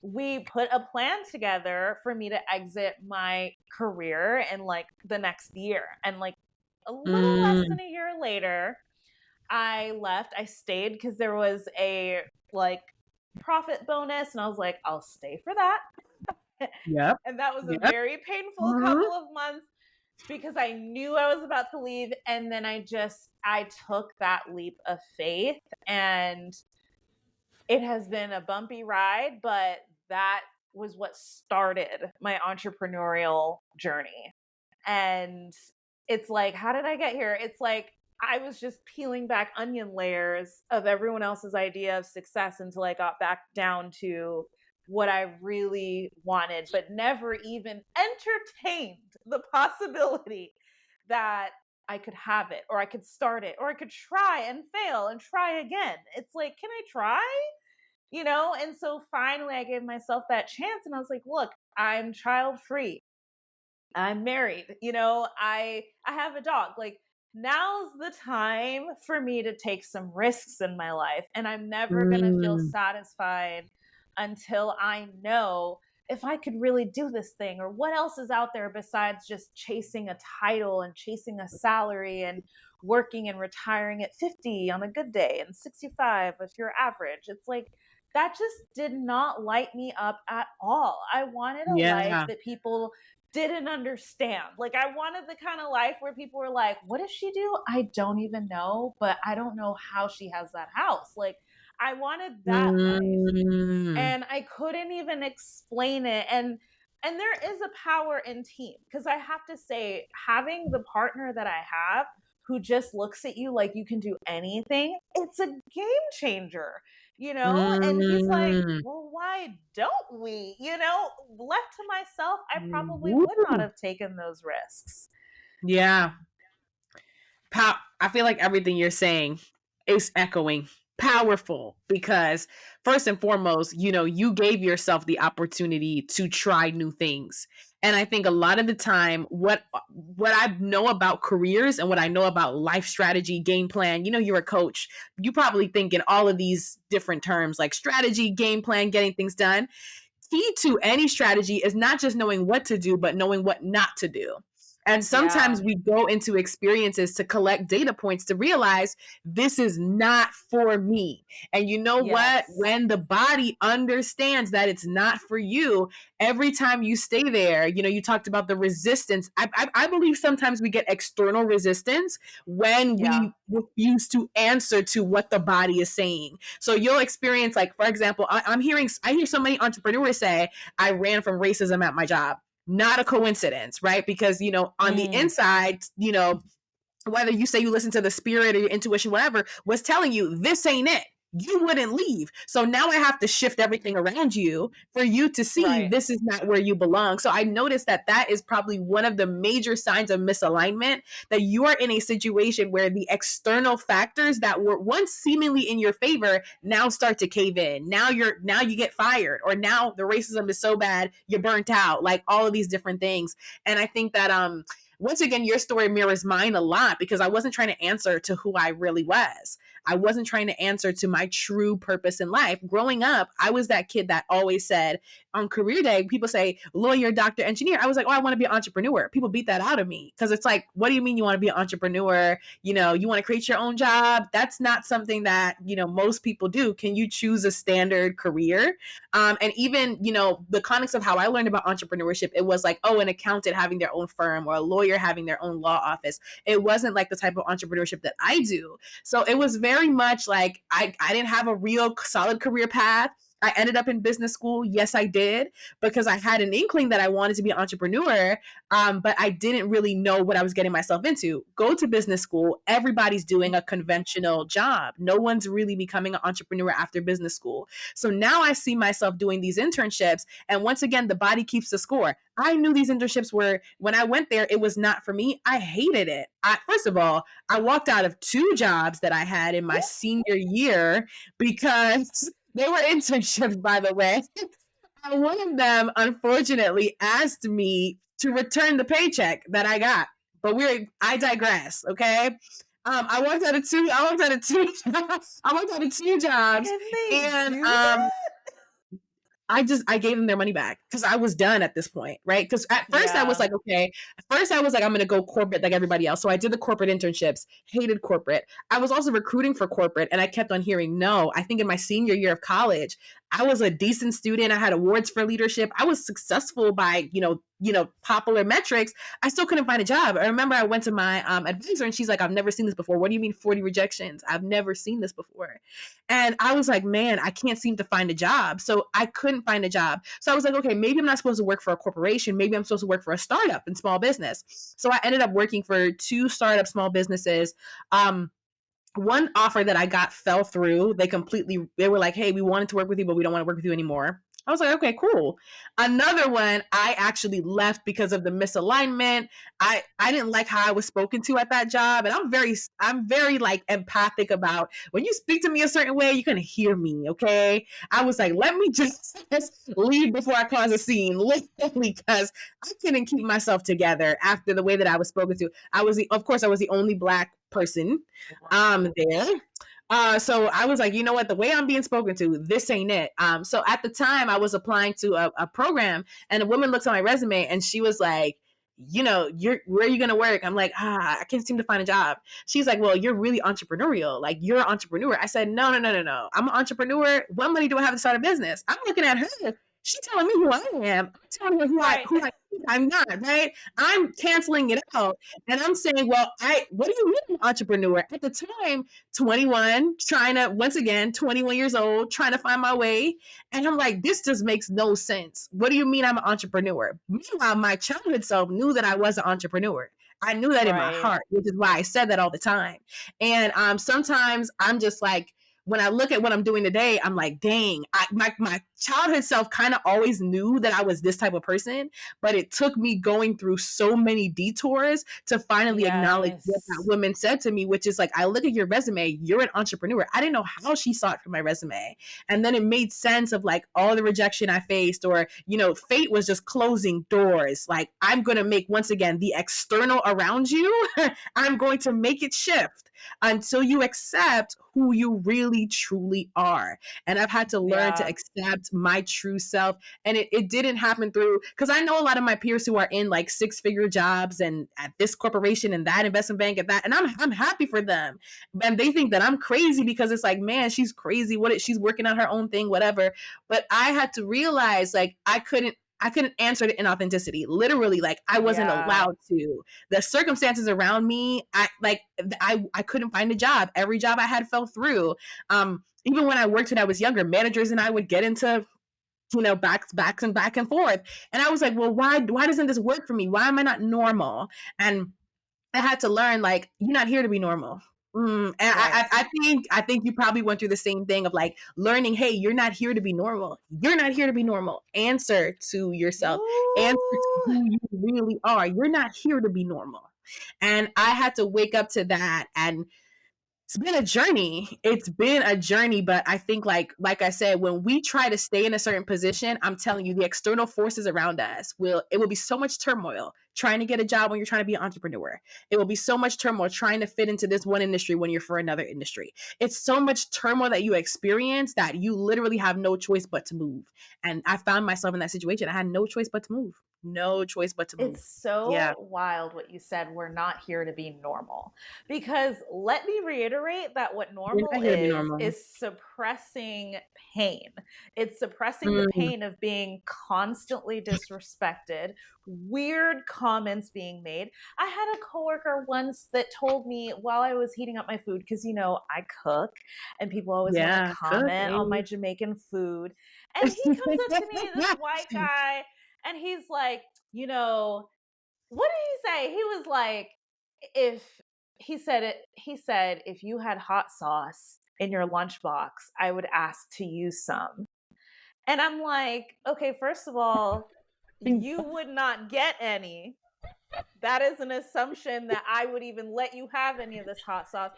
we put a plan together for me to exit my career in like the next year. And like a little less Mm. than a year later, I left. I stayed because there was a like profit bonus, and I was like, I'll stay for that. Yep. And that was a Yep. very painful Mhm. couple of months because I knew I was about to leave. And then I took that leap of faith, and it has been a bumpy ride, but that was what started my entrepreneurial journey. And it's like, how did I get here? It's like I was just peeling back onion layers of everyone else's idea of success until I got back down to what I really wanted, but never even entertained the possibility that I could have it or I could start it or I could try and fail and try again. It's like, can I try? And so finally I gave myself that chance and I was like, look, I'm child free. I'm married, I have a dog. Like now's the time for me to take some risks in my life. And I'm never going to feel Mm. satisfied until I know if I could really do this thing or what else is out there besides just chasing a title and chasing a salary and working and retiring at 50 on a good day and 65 if you're average. It's like that just did not light me up at all. I wanted a life Yeah. that people didn't understand. Like I wanted the kind of life where people were like, what does she do? I don't even know, but I don't know how she has that house. Like I wanted that life. Mm. And I couldn't even explain it. And there is a power in team because I have to say having the partner that I have who just looks at you like you can do anything, it's a game changer. And he's like, Mm. well, why don't we? Left to myself, I probably would not Woo. have taken those risks. Yeah. I feel like everything you're saying is echoing powerful because first and foremost, you gave yourself the opportunity to try new things. And I think a lot of the time what I know about careers and what I know about life strategy, game plan, you're a coach. You probably think in all of these different terms like strategy, game plan, getting things done. Key to any strategy is not just knowing what to do, but knowing what not to do. And sometimes Yeah. we go into experiences to collect data points to realize this is not for me. And you know what? Yes. When the body understands that it's not for you, every time you stay there, you talked about the resistance. I believe sometimes we get external resistance when Yeah. we refuse to answer to what the body is saying. So you'll experience, like, for example, I hear so many entrepreneurs say, I ran from racism at my job. Not a coincidence, right? Because, on the Mm, inside, whether you say you listen to the spirit or your intuition, whatever, was telling you this ain't it. You wouldn't leave. So now I have to shift everything around you for you to see right. this is not where you belong. So I noticed that is probably one of the major signs of misalignment, that you are in a situation where the external factors that were once seemingly in your favor now start to cave in. Now you get fired, or now the racism is so bad you're burnt out, like all of these different things. And I think that once again, your story mirrors mine a lot because I wasn't trying to answer to who I really was. I wasn't trying to answer to my true purpose in life. Growing up, I was that kid that always said on career day, people say lawyer, doctor, engineer. I was like, oh, I want to be an entrepreneur. People beat that out of me because it's like, what do you mean you want to be an entrepreneur? You want to create your own job. That's not something that, most people do. Can you choose a standard career? And even, the context of how I learned about entrepreneurship, it was like, oh, an accountant having their own firm or a lawyer having their own law office. It wasn't like the type of entrepreneurship that I do. So it was very much like I didn't have a real solid career path. I ended up in business school. Yes, I did, because I had an inkling that I wanted to be an entrepreneur, but I didn't really know what I was getting myself into. Go to business school. Everybody's doing a conventional job. No one's really becoming an entrepreneur after business school. So now I see myself doing these internships. And once again, the body keeps the score. I knew these internships were, when I went there, it was not for me. I hated it. First of all, I walked out of 2 jobs that I had in my senior year because they were internships, by the way. And one of them, unfortunately, asked me to return the paycheck that I got. But I digress, okay? I worked out of two. I worked out of two. I worked out of 2 jobs, Can they and do that? I gave them their money back because I was done at this point, right? Because at first I was Yeah. like, okay, at first I was like, I'm gonna go corporate like everybody else. So I did the corporate internships, hated corporate. I was also recruiting for corporate, and I kept on hearing no. I think in my senior year of college, I was a decent student. I had awards for leadership. I was successful by popular metrics. I still couldn't find a job. I remember I went to my advisor, and she's like, I've never seen this before. What do you mean 40 rejections? I've never seen this before. And I was like, man, I can't seem to find a job. So I couldn't find a job. So I was like, okay, maybe I'm not supposed to work for a corporation. Maybe I'm supposed to work for a startup and small business. So I ended up working for 2 startup small businesses. One offer that I got fell through. They were like, hey, we wanted to work with you, but we don't want to work with you anymore. I was like, okay, cool. Another one, I actually left because of the misalignment. I didn't like how I was spoken to at that job. And I'm very like empathic about when you speak to me a certain way, you can hear me. Okay. I was like, let me just leave before I cause a scene, literally, because I couldn't keep myself together after the way that I was spoken to. Of course, I was the only Black person there. So I was like, you know what, the way I'm being spoken to, this ain't it. So at the time I was applying to a program, and a woman looks at my resume and she was like, where are you going to work? I'm like, I can't seem to find a job. She's like, well, you're really entrepreneurial. Like, you're an entrepreneur. I said, no, no, no, no, no. I'm an entrepreneur. What money do I have to start a business? I'm looking at her. She's telling me who I am. I'm telling her Right. I'm not, right? I'm canceling it out. And I'm saying, well, what do you mean entrepreneur? At the time, 21, 21 years old, trying to find my way. And I'm like, this just makes no sense. What do you mean I'm an entrepreneur? Meanwhile, my childhood self knew that I was an entrepreneur. I knew that in my Right. heart, which is why I said that all the time. And sometimes I'm just like, when I look at what I'm doing today, I'm like, dang, my childhood self kind of always knew that I was this type of person, but it took me going through so many detours to finally acknowledge what that Yes. woman said to me, which is like, I look at your resume, you're an entrepreneur. I didn't know how she saw it from my resume. And then it made sense of like all the rejection I faced, or, fate was just closing doors. Like, I'm going to make, once again, the external around you, I'm going to make it shift until you accept who you really truly are. And I've had to learn to Yeah. accept my true self. And it didn't happen through, because I know a lot of my peers who are in like 6-figure jobs and at this corporation and that investment bank and that, and I'm happy for them. And they think that I'm crazy because it's like, man, she's crazy. She's working on her own thing, whatever. But I had to realize, like, I couldn't answer it in authenticity. Literally, like, I wasn't Yeah. allowed to. The circumstances around me, I couldn't find a job. Every job I had fell through. Even when I worked when I was younger, managers and I would get into back and forth. And I was like, well, why doesn't this work for me? Why am I not normal? And I had to learn, like, you're not here to be normal. And Right. I think you probably went through the same thing of like learning, hey, you're not here to be normal. You're not here to be normal. Answer to yourself. Answer to Ooh. who you really are. You're not here to be normal. And I had to wake up to that. And it's been a journey. It's been a journey, but I think, like I said, when we try to stay in a certain position, I'm telling you, the external forces around us will be so much turmoil trying to get a job when you're trying to be an entrepreneur. It will be so much turmoil trying to fit into this one industry when you're for another industry. It's so much turmoil that you experience that you literally have no choice but to move. And I found myself in that situation. I had no choice but to move. no choice but to move. It's Yeah. so wild what you said. We're not here to be normal. Because let me reiterate that what We're normal not here to be normal. is suppressing pain. It's suppressing the Mm, pain of being constantly disrespected, weird comments being made. I had a coworker once that told me while I was heating up my food, because I cook and people always want to yeah, comment on my cooking. Jamaican food. And he comes up to me, this white guy, and he's like, what did he say? He was like, if he said, if you had hot sauce in your lunchbox, I would ask to use some. And I'm like, okay, first of all, you would not get any. That is an assumption that I would even let you have any of this hot sauce.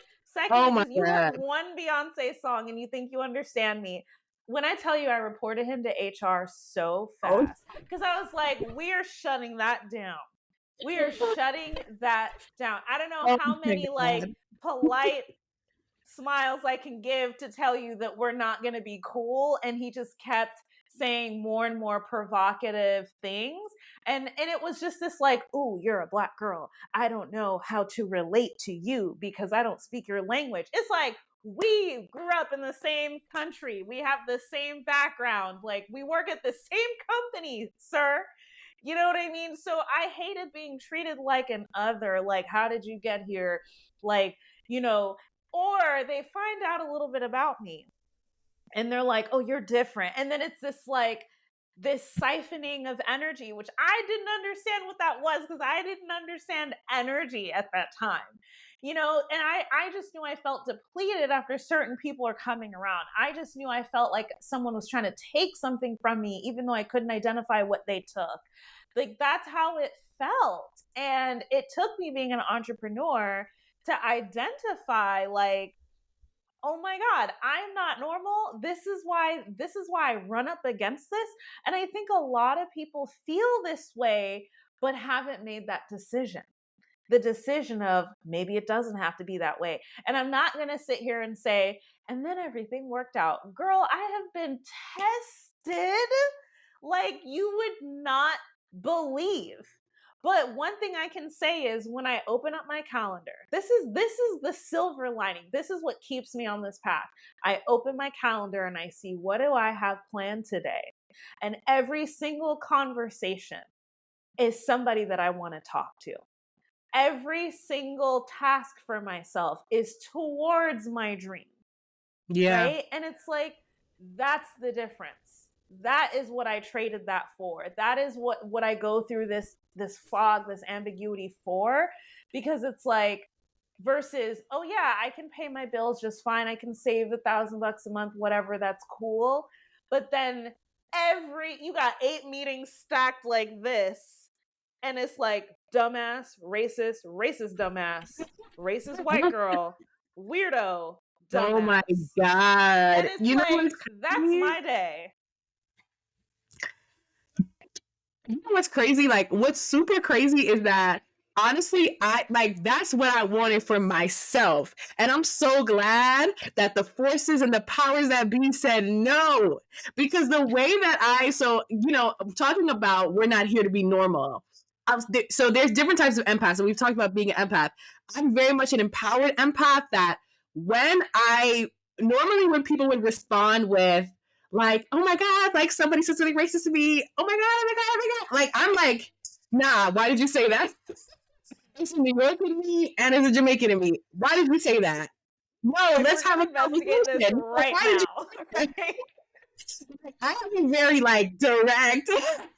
Oh Second my is you heard God. one Beyonce song and you think you understand me. When I tell you I reported him to HR so Oh, fast, because I was like, we're shutting that down. We are shutting that down. I don't know oh how my many like God. polite smiles I can give to tell you that we're not going to be cool. And he just kept saying more and more provocative things. And it was just this like, "Ooh, you're a black girl. I don't know how to relate to you because I don't speak your language." It's like, we grew up in the same country. We have the same background. Like, we work at the same company, sir. You know what I mean? So I hated being treated like an other. Like, how did you get here? Like, you know, or they find out a little bit about me and they're like, "Oh, you're different." And then it's this siphoning of energy, which I didn't understand what that was because I didn't understand energy at that time. And I just knew I felt depleted after certain people are coming around. I just knew I felt like someone was trying to take something from me, even though I couldn't identify what they took. Like, that's how it felt. And it took me being an entrepreneur to identify, like, oh my God, I'm not normal. This is why I run up against this. And I think a lot of people feel this way, but haven't made that decision. The decision of maybe it doesn't have to be that way. And I'm not going to sit here and say, and then everything worked out. Girl, I have been tested like you would not believe. But one thing I can say is when I open up my calendar, this is the silver lining. This is what keeps me on this path. I open my calendar and I see, what do I have planned today? And every single conversation is somebody that I want to talk to. Every single task for myself is towards my dream, Yeah. right? And it's like, that's the difference. That is what I traded that for. That is what I go through this fog, this ambiguity for, because it's like, versus, oh yeah, I can pay my bills just fine. I can save $1,000 a month, whatever, that's cool. But then you got 8 meetings stacked like this, and it's like dumbass, racist dumbass, racist white girl, weirdo, Oh my dumbass. And God. it's You know like, what's that's crazy? my day. You know what's crazy? Like, what's super crazy is that honestly, I like that's what I wanted for myself. And I'm so glad that the forces and the powers that be said no. Because the way that I'm talking about we're not here to be normal. So there's different types of empaths, and we've talked about being an empath. I'm very much an empowered empath that when people would respond with like, oh my God, like somebody said something racist to me. Oh my God, oh my God, oh my God. Like, I'm like, nah, why did you say that? It's a New Yorker in me and it's a Jamaican in me. Why did you say that? No, Like, let's we're have gonna a investigate this conversation. Like, right why did you now. say Right? that? I have been very like direct. I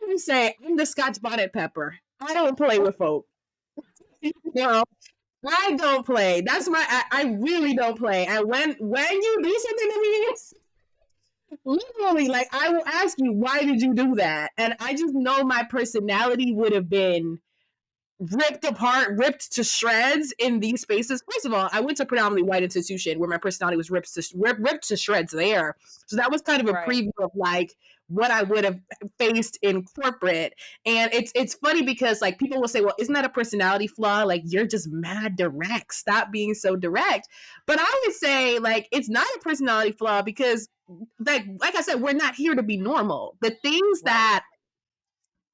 would say I'm the Scotch bonnet pepper. I don't play with folk. You know, I don't play. I really don't play. And when you do something to me, literally, like I will ask you, why did you do that? And I just know my personality would have been ripped apart, ripped to shreds in these spaces. First of all, I went to a predominantly white institution where my personality was ripped to shreds there. So that was kind of a Right. preview of like what I would have faced in corporate. And it's funny because like people will say, well, isn't that a personality flaw? Like you're just mad direct. Stop being so direct. But I would say like it's not a personality flaw because like I said, we're not here to be normal. The things Right. that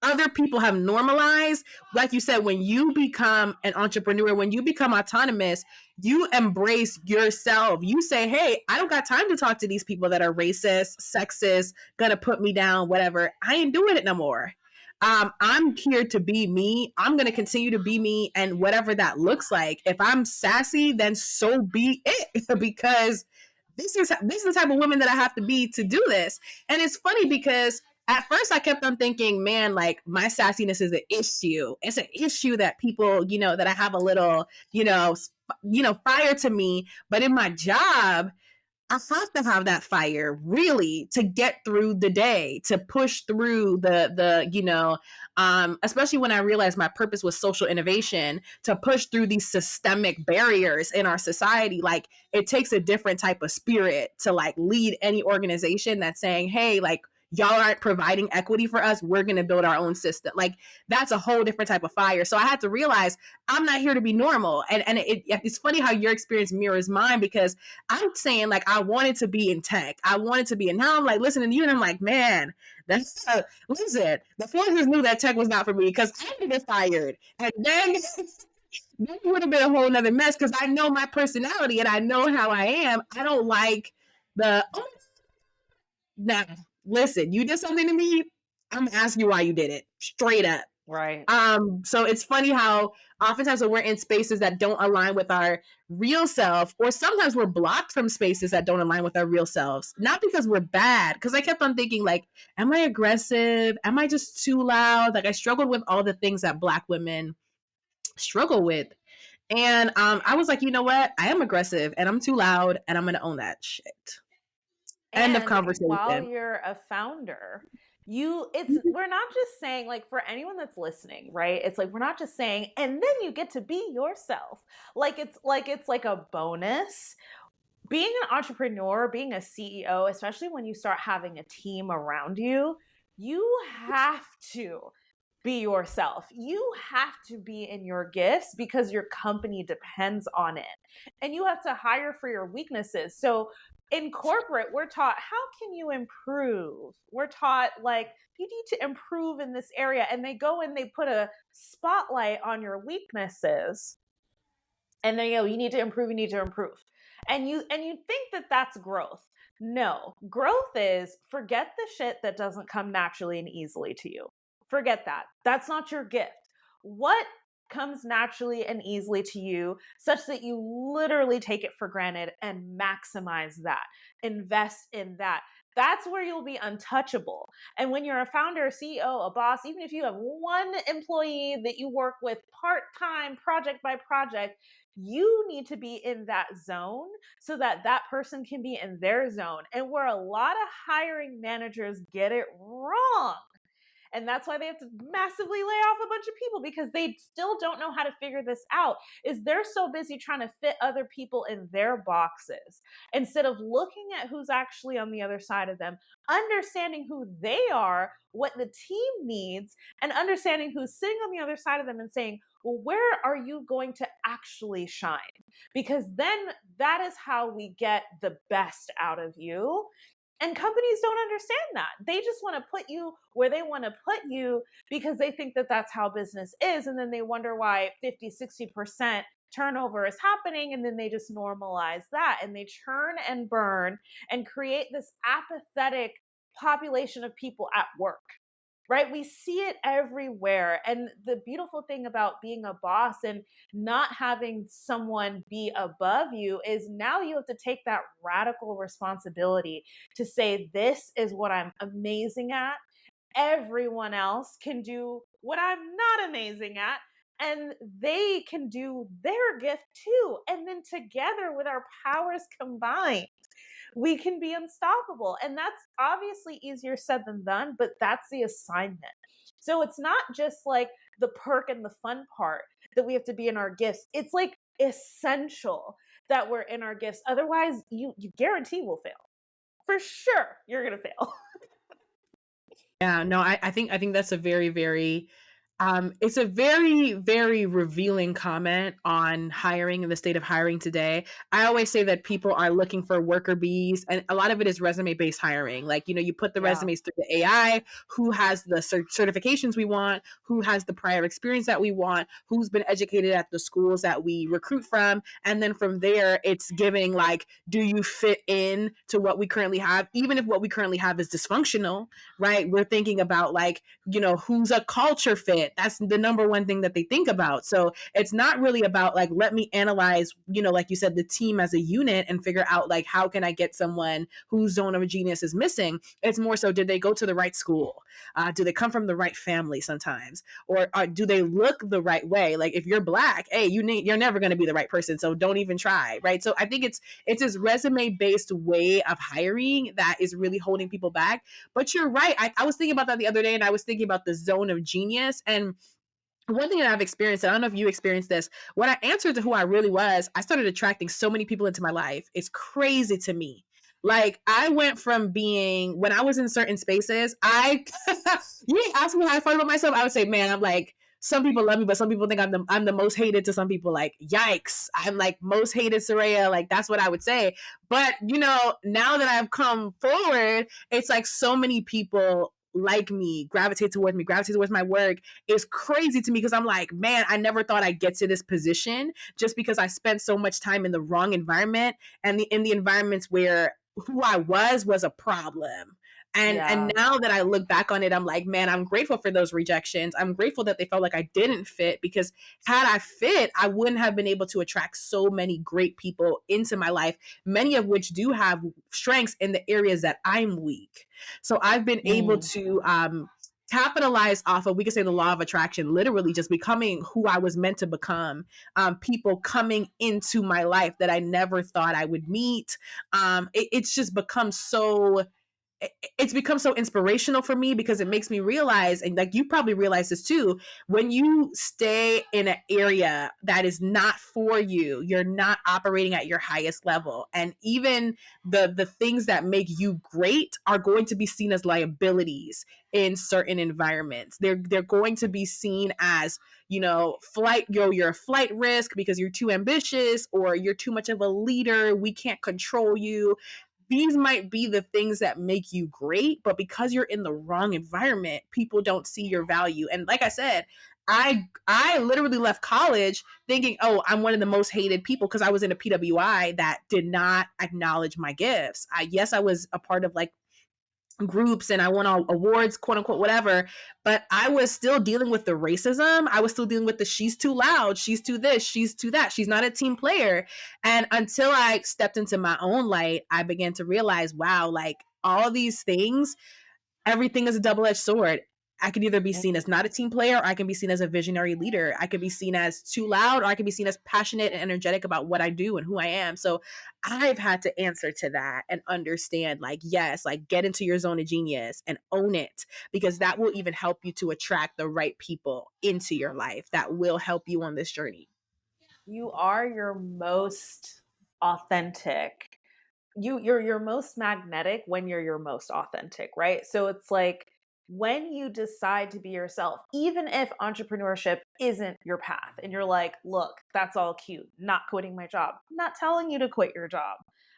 other people have normalized, like you said, when you become an entrepreneur, when you become autonomous, you embrace yourself. You say, hey, I don't got time to talk to these people that are racist, sexist, gonna put me down, whatever. I ain't doing it no more. I'm here to be me. I'm gonna continue to be me, and whatever that looks like. If I'm sassy, then so be it, because this is the type of woman that I have to be to do this. And it's funny because at first I kept on thinking, man, like my sassiness is an issue. It's an issue that people, that I have a little, fire to me. But in my job, I have to have that fire really to get through the day, to push through especially when I realized my purpose was social innovation, to push through these systemic barriers in our society. Like it takes a different type of spirit to like lead any organization that's saying, hey, like y'all aren't providing equity for us. We're going to build our own system. Like that's a whole different type of fire. So I had to realize I'm not here to be normal. And it's funny how your experience mirrors mine, because I'm saying like I wanted to be in tech. I wanted to be, and now I'm like listening to you and I'm like, man, listen, the forces knew that tech was not for me because I didn't get fired. And then that would have been a whole nother mess because I know my personality and I know how I am. I don't like now, listen, you did something to me, I'm gonna ask you why you did it. Straight up. Right. So it's funny how oftentimes when we're in spaces that don't align with our real self, or sometimes we're blocked from spaces that don't align with our real selves, not because we're bad, because I kept on thinking like, am I aggressive? Am I just too loud? Like I struggled with all the things that Black women struggle with. And I was like, you know what? I am aggressive and I'm too loud and I'm gonna own that shit. End of And while conversation. you're a founder, we're not just saying, like, for anyone that's listening, right? It's like we're not just saying, and then you get to be yourself. It's like a bonus. Being an entrepreneur, being a CEO, especially when you start having a team around you, you have to be yourself. You have to be in your gifts because your company depends on it. And you have to hire for your weaknesses. So in corporate, we're taught, how can you improve? We're taught, like, you need to improve in this area. And they go and they put a spotlight on your weaknesses. And they go, you need to improve, you need to improve. And you think that that's growth. No, growth is forget the shit that doesn't come naturally and easily to you. Forget that. That's not your gift. What comes naturally and easily to you, such that you literally take it for granted and maximize that, invest in that. That's where you'll be untouchable. And when you're a founder, a CEO, a boss, even if you have one employee that you work with part-time, project by project, you need to be in that zone so that that person can be in their zone. And where a lot of hiring managers get it wrong, and that's why they have to massively lay off a bunch of people, because they still don't know how to figure this out, is they're so busy trying to fit other people in their boxes instead of looking at who's actually on the other side of them, understanding who they are, what the team needs, and understanding who's sitting on the other side of them and saying, well, where are you going to actually shine? Because then that is how we get the best out of you. And companies don't understand that. They just want to put you where they want to put you because they think that that's how business is. And then they wonder why 50, 60% turnover is happening. And then they just normalize that and they churn and burn and create this apathetic population of people at work. Right? We see it everywhere. And the beautiful thing about being a boss and not having someone be above you is now you have to take that radical responsibility to say, this is what I'm amazing at. Everyone else can do what I'm not amazing at. And they can do their gift too. And then together with our powers combined, we can be unstoppable. And that's obviously easier said than done, but that's the assignment. So it's not just like the perk and the fun part that we have to be in our gifts. It's like essential that we're in our gifts. Otherwise, you guarantee we'll fail. For sure, you're going to fail. Yeah, no, I think that's a very, very It's a very, very revealing comment on hiring and the state of hiring today. I always say that people are looking for worker bees, and a lot of it is resume based hiring. Like, you put the Yeah. resumes through the AI, who has the certifications we want, who has the prior experience that we want, who's been educated at the schools that we recruit from. And then from there, it's giving like, do you fit in to what we currently have? Even if what we currently have is dysfunctional, right? We're thinking about like, who's a culture fit. That's the number one thing that they think about. So it's not really about like, let me analyze, like you said, the team as a unit and figure out like, how can I get someone whose zone of genius is missing? It's more so, did they go to the right school? Do they come from the right family sometimes? Or do they look the right way? Like if you're Black, hey, you're never going to be the right person. So don't even try. Right. So I think it's this resume based way of hiring that is really holding people back. But you're right. I was thinking about that the other day, and I was thinking about the zone of genius. And one thing that I've experienced, I don't know if you experienced this, when I answered to who I really was, I started attracting so many people into my life. It's crazy to me. Like I went from being, when I was in certain spaces, you ask me how I felt about myself, I would say, man, I'm like, some people love me, but some people think I'm the most hated. To some people, like, yikes, I'm like most hated Surayya. Like that's what I would say. But now that I've come forward, it's like so many people like me, gravitate towards my work. Is crazy to me because I'm like, man, I never thought I'd get to this position just because I spent so much time in the wrong environment and in the environments where who I was a problem. And Yeah. now that I look back on it, I'm like, man, I'm grateful for those rejections. I'm grateful that they felt like I didn't fit, because had I fit, I wouldn't have been able to attract so many great people into my life, many of which do have strengths in the areas that I'm weak. So I've been able Mm. to capitalize off of, we could say, the law of attraction, literally just becoming who I was meant to become. People coming into my life that I never thought I would meet. It's just become so, it's become so inspirational for me, because it makes me realize, and like you probably realize this too, when you stay in an area that is not for you, you're not operating at your highest level, and even the things that make you great are going to be seen as liabilities in certain environments. They're going to be seen as, you're a flight risk because you're too ambitious, or you're too much of a leader, we can't control you. These might be the things that make you great, but because you're in the wrong environment, people don't see your value. And like I said, I literally left college thinking, oh, I'm one of the most hated people, because I was in a PWI that did not acknowledge my gifts. Yes, I was a part of like groups and I won all awards, quote unquote, whatever. But I was still dealing with the racism. I was still dealing with the, she's too loud, she's too this, she's too that, she's not a team player. And until I stepped into my own light, I began to realize, wow, like all these things, everything is a double-edged sword. I could either be seen as not a team player, or I can be seen as a visionary leader. I could be seen as too loud, or I can be seen as passionate and energetic about what I do and who I am. So I've had to answer to that and understand, like, yes, like get into your zone of genius and own it, because that will even help you to attract the right people into your life that will help you on this journey. You are your most authentic. You're most magnetic when you're your most authentic, right? So it's like when you decide to be yourself, even if entrepreneurship isn't your path and you're like, look, that's all cute, not quitting my job. I'm not telling you to quit your job.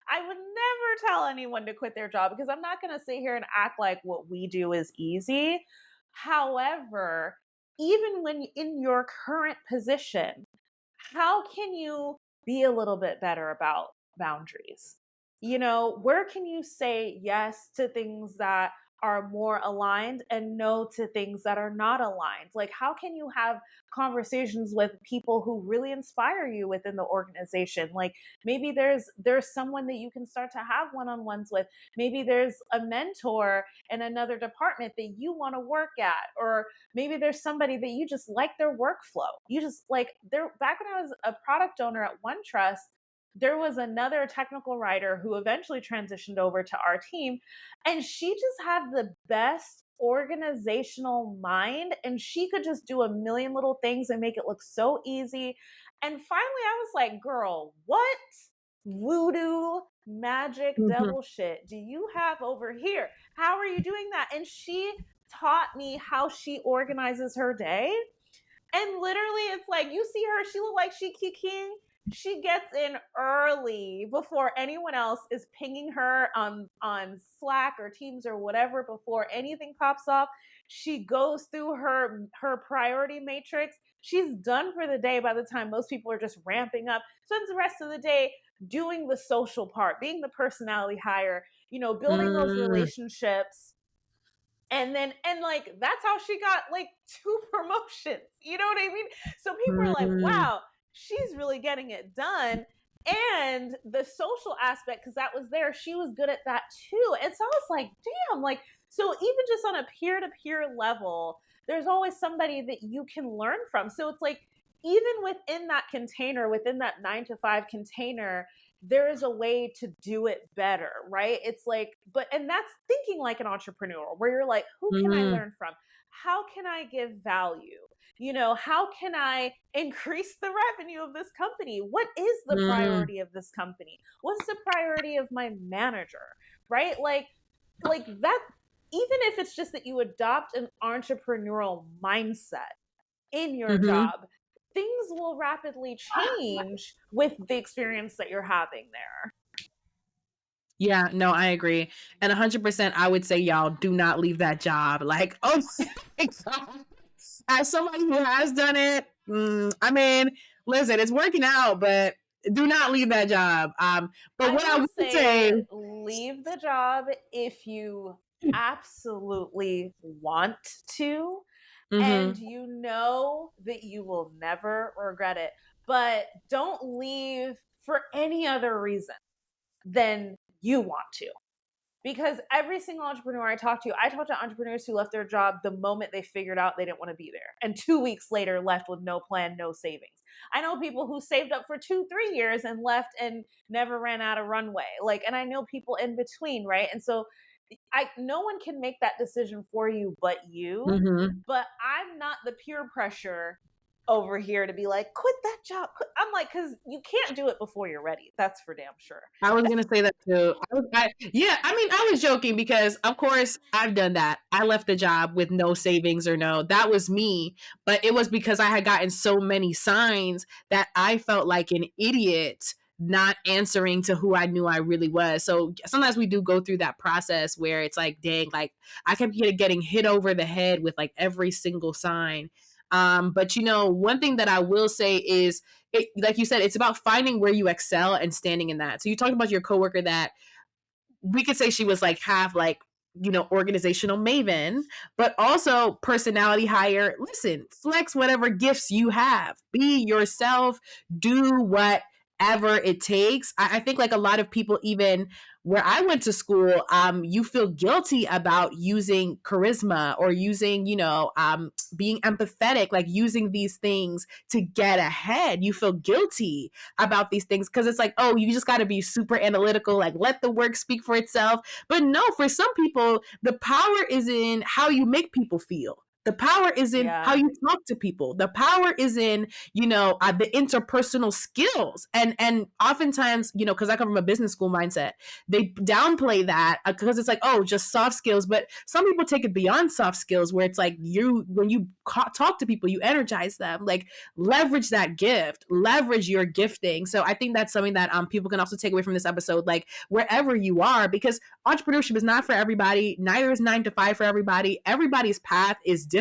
I would never tell anyone to quit their job, because I'm not going to sit here and act like what we do is easy. However, even when in your current position, how can you be a little bit better about boundaries? Where can you say yes to things that are more aligned and no to things that are not aligned? Like, how can you have conversations with people who really inspire you within the organization? Like, maybe there's someone that you can start to have one-on-ones with. Maybe there's a mentor in another department that you want to work at, or maybe there's somebody that you just like their workflow. You just like there back when I was a product owner at OneTrust, there was another technical writer who eventually transitioned over to our team, and she just had the best organizational mind, and she could just do a million little things and make it look so easy. And finally I was like, girl, what voodoo magic Mhm. devil shit do you have over here? How are you doing that? And she taught me how she organizes her day. And literally, it's like, you see her, she look like she kikiing. She gets in early before anyone else is pinging her on Slack or Teams or whatever, before anything pops off. She goes through her priority matrix. She's done for the day by the time most people are just ramping up. Spends the rest of the day doing the social part, being the personality hire, building those relationships. And like, that's how she got like 2 promotions. You know what I mean? So people are like, wow, she's really getting it done. And the social aspect, because that was there, she was good at that too. And so I was like, damn, like, so even just on a peer-to-peer level, there's always somebody that you can learn from. So it's like, even within that container, within that 9-to-5 container, there is a way to do it better, right? It's like, and that's thinking like an entrepreneur, where you're like, who can I learn from? How can I give value? How can I increase the revenue of this company? What is the priority of this company? What's the priority of my manager, right? Like that, even if it's just that you adopt an entrepreneurial mindset in your job, things will rapidly change with the experience that you're having there. Yeah, no, I agree. And 100%, I would say, y'all, do not leave that job. Like, oh my God. As somebody who has done it, I mean, listen, it's working out, but do not leave that job. But what I would say, leave the job if you absolutely want to, and you know that you will never regret it. But don't leave for any other reason than you want to. Because every single entrepreneur I talk to entrepreneurs who left their job the moment they figured out they didn't want to be there, and 2 weeks later left with no plan, no savings. I know people who saved up for 2-3 years and left and never ran out of runway. Like, and I know people in between, right? And so no one can make that decision for you but you. But I'm not the peer pressure over here to be like, quit that job. I'm like, because you can't do it before you're ready. That's for damn sure. I was going to say that too. I was joking because, of course, I've done that. I left the job with no savings that was me. But it was because I had gotten so many signs that I felt like an idiot not answering to who I knew I really was. So sometimes we do go through that process where it's like, dang, like I kept getting hit over the head with like every single sign. But one thing that I will say is, like you said, it's about finding where you excel and standing in that. So you talked about your coworker that we could say she was like half like, organizational maven, but also personality hire. Listen, flex whatever gifts you have. Be yourself. Do whatever it takes. I think like a lot of people, even where I went to school, you feel guilty about using charisma or using, being empathetic, like using these things to get ahead. You feel guilty about these things because it's like, oh, you just got to be super analytical, like let the work speak for itself. But no, for some people, the power is in how you make people feel. The power is in how you talk to people. The power is in, the interpersonal skills. And oftentimes, because I come from a business school mindset, they downplay that because it's like, oh, just soft skills. But some people take it beyond soft skills where it's like when you talk to people, you energize them, like leverage that gift, leverage your gifting. So I think that's something that people can also take away from this episode, like wherever you are, because entrepreneurship is not for everybody. Neither is 9-to-5 for everybody. Everybody's path is different.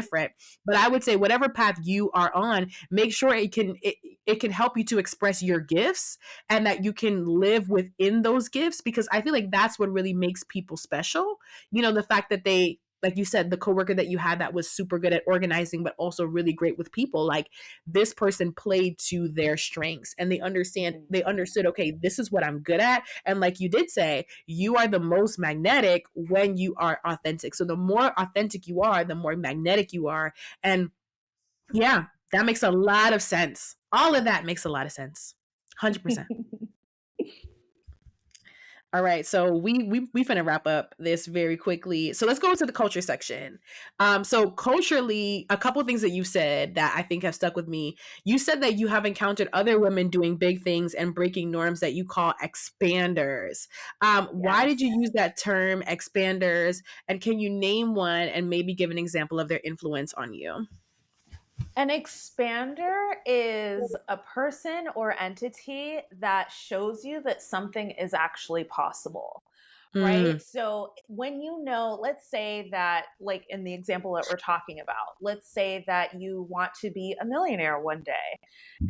But I would say whatever path you are on, make sure it can help you to express your gifts and that you can live within those gifts, because I feel like that's what really makes people special. The fact that they, like you said, the coworker that you had that was super good at organizing, but also really great with people, like this person played to their strengths and they understood, okay, this is what I'm good at. And like you did say, you are the most magnetic when you are authentic. So the more authentic you are, the more magnetic you are. And yeah, that makes a lot of sense. All of that makes a lot of sense. 100%. All right, so we finna wrap up this very quickly. So let's go into the culture section. So culturally, a couple of things that you said that I think have stuck with me. You said that you have encountered other women doing big things and breaking norms that you call expanders. Why did you Yes. use that term, expanders? And can you name one and maybe give an example of their influence on you? An expander is a person or entity that shows you that something is actually possible, Mm, right? So when you know, let's say that, like in the example that we're talking about, let's say that you want to be a millionaire one day,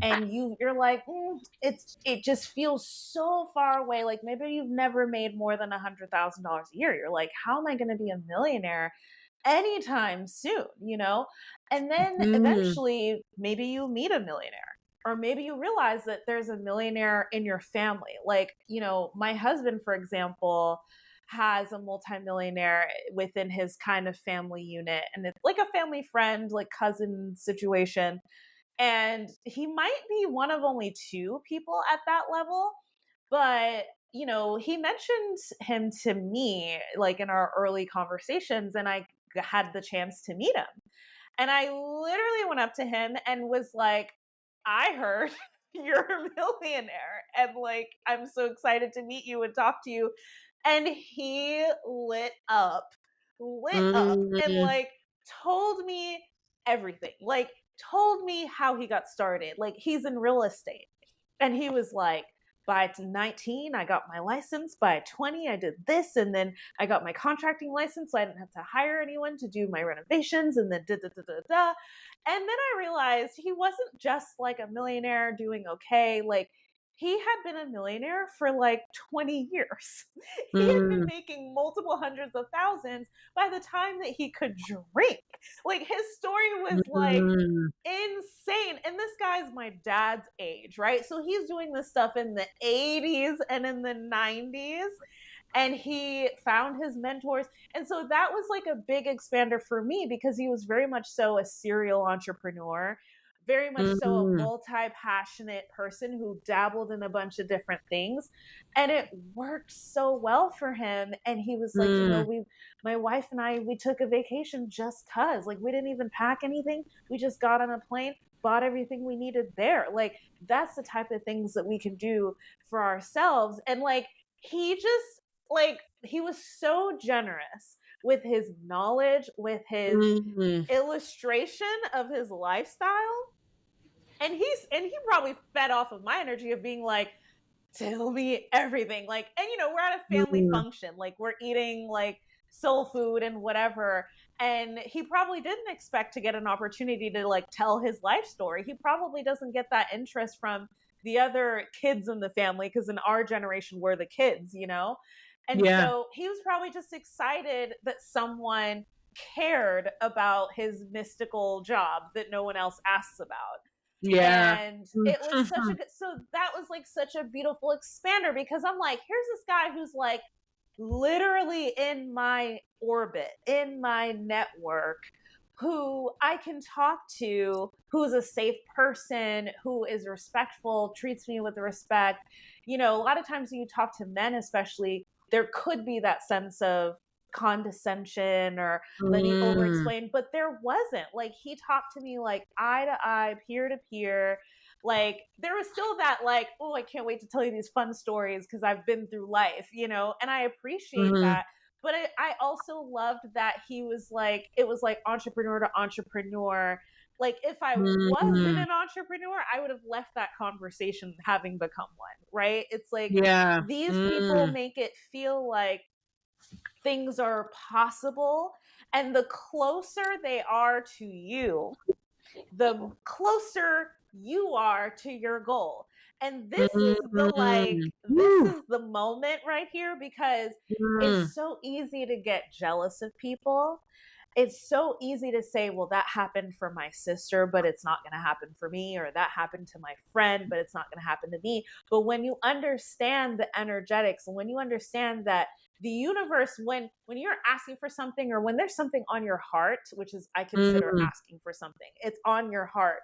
and you're like, it just feels so far away. Like maybe you've never made more than $100,000 a year. You're like, how am I going to be a millionaire anytime soon, you know? And then mm, eventually, maybe you meet a millionaire, or maybe you realize that there's a millionaire in your family. Like, you know, my husband, for example, has a multimillionaire within his kind of family unit, and it's like a family friend, like cousin situation. And he might be one of only two people at that level, but you know, he mentioned him to me like in our early conversations, and I had the chance to meet him. And I literally went up to him and was like, I heard you're a millionaire. And like, I'm so excited to meet you and talk to you. And he lit up, and mm, like told me everything. Like, told me how he got started. Like, he's in real estate. And he was like, by 19, I got my license. By 20, I did this. And then I got my contracting license, so I didn't have to hire anyone to do my renovations. And then da da da da da. And then I realized he wasn't just like a millionaire doing okay. Like, he had been a millionaire for like 20 years. He had been mm, making multiple hundreds of thousands by the time that he could drink. Like, his story was like mm, insane. And this guy's my dad's age, right? So he's doing this stuff in the 80s and in the 90s. And he found his mentors. And so that was like a big expander for me, because he was very much so a serial entrepreneur, very much so a mm, multi passionate person who dabbled in a bunch of different things. And it worked so well for him. And he was like, you know, mm, my wife and I, we took a vacation just cuz. Like, we didn't even pack anything. We just got on a plane, bought everything we needed there. Like, that's the type of things that we can do for ourselves. And like, he just, like, he was so generous with his knowledge, with his mm, illustration of his lifestyle. And he probably fed off of my energy of being like, tell me everything. Like, and you know, we're at a family mm. function, like we're eating like soul food and whatever. And he probably didn't expect to get an opportunity to like tell his life story. He probably doesn't get that interest from the other kids in the family, because in our generation we're the kids, you know? And Yeah, so he was probably just excited that someone cared about his mystical job that no one else asks about. yeah. And it was such a good, so that was like such a beautiful expander, because I'm like, here's this guy who's like literally in my orbit, in my network, who I can talk to, who's a safe person, who is respectful, treats me with respect. You know, a lot of times when you talk to men, especially, there could be that sense of condescension or let me over Mm, explain, but there wasn't. Like, he talked to me like eye to eye, peer to peer. Like, there was still that like, oh, I can't wait to tell you these fun stories because I've been through life, you know? And I appreciate mhm, that. But I also loved that he was like, it was like entrepreneur to entrepreneur. Like, if I wasn't mm. an entrepreneur, I would have left that conversation having become one, right? It's like, Yeah. these people Mm, make it feel like things are possible. And the closer they are to you, the closer you are to your goal. And this is the like, mm. this Woo. is the moment right here, because Mm, it's so easy to get jealous of people. It's so easy to say, well, that happened for my sister, but it's not going to happen for me, or that happened to my friend, but it's not going to happen to me. But when you understand the energetics, and when you understand that the universe, when you're asking for something, or when there's something on your heart, which is, I consider mm, asking for something, it's on your heart,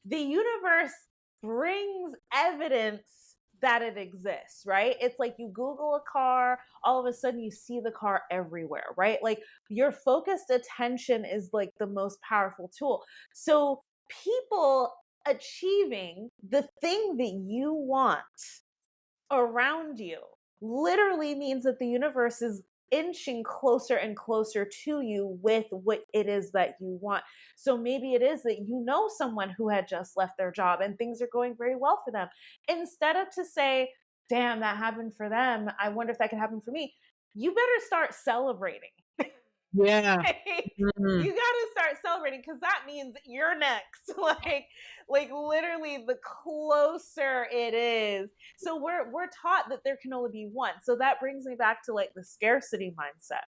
the universe brings evidence that it exists, right? It's like you Google a car, all of a sudden you see the car everywhere, right? Like your focused attention is like the most powerful tool. So people achieving the thing that you want around you literally means that the universe is inching closer and closer to you with what it is that you want. So maybe it is that you know someone who had just left their job and things are going very well for them. Instead of to say, damn, that happened for them, I wonder if that could happen for me. You better start celebrating. Yeah. Mm. You got to start celebrating because that means you're next. Like literally the closer it is. So we're taught that there can only be one. So that brings me back to like the scarcity mindset.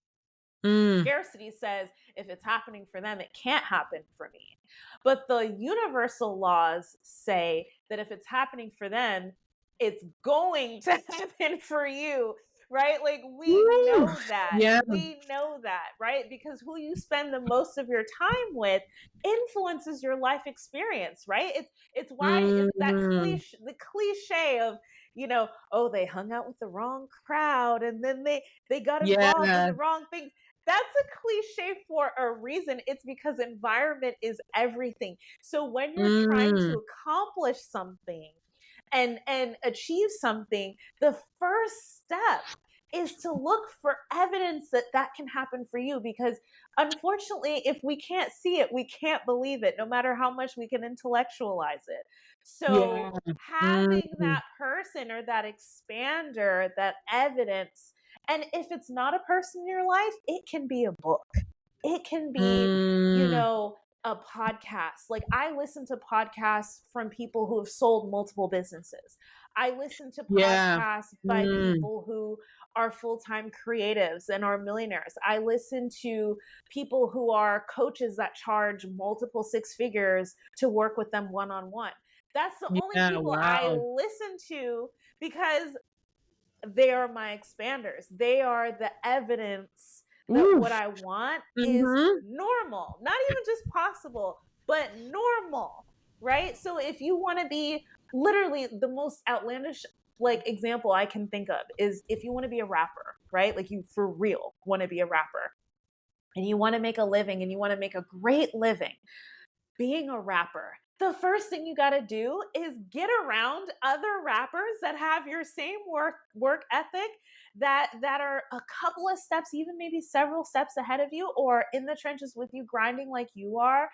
Mm. Scarcity says if it's happening for them, it can't happen for me. But the universal laws say that if it's happening for them, it's going to happen for you, right? Like we know that. Yeah. We know that, right? Because who you spend the most of your time with influences your life experience, right? It's why it's that the cliche of, you know, oh, they hung out with the wrong crowd and then they got involved in the wrong things. That's a cliche for a reason. It's because environment is everything. So when you're trying to accomplish something and achieve something, the first step is to look for evidence that that can happen for you, because unfortunately if we can't see it, we can't believe it, no matter how much we can intellectualize it. So having that person or that expander, that evidence, and if it's not a person in your life, it can be a book, it can be, you know, a podcast. Like I listen to podcasts from people who have sold multiple businesses. I listen to podcasts by people who are full-time creatives and are millionaires. I listen to people who are coaches that charge multiple six figures to work with them one-on-one. That's the only people I listen to because they are my expanders. They are the evidence that what I want is normal, not even just possible, but normal, right? So if you want to be, literally the most outlandish like example I can think of is if you want to be a rapper, right? Like you for real want to be a rapper and you want to make a living and you want to make a great living being a rapper. The first thing you got to do is get around other rappers that have your same work ethic, that are a couple of steps, even maybe several steps ahead of you, or in the trenches with you, grinding like you are.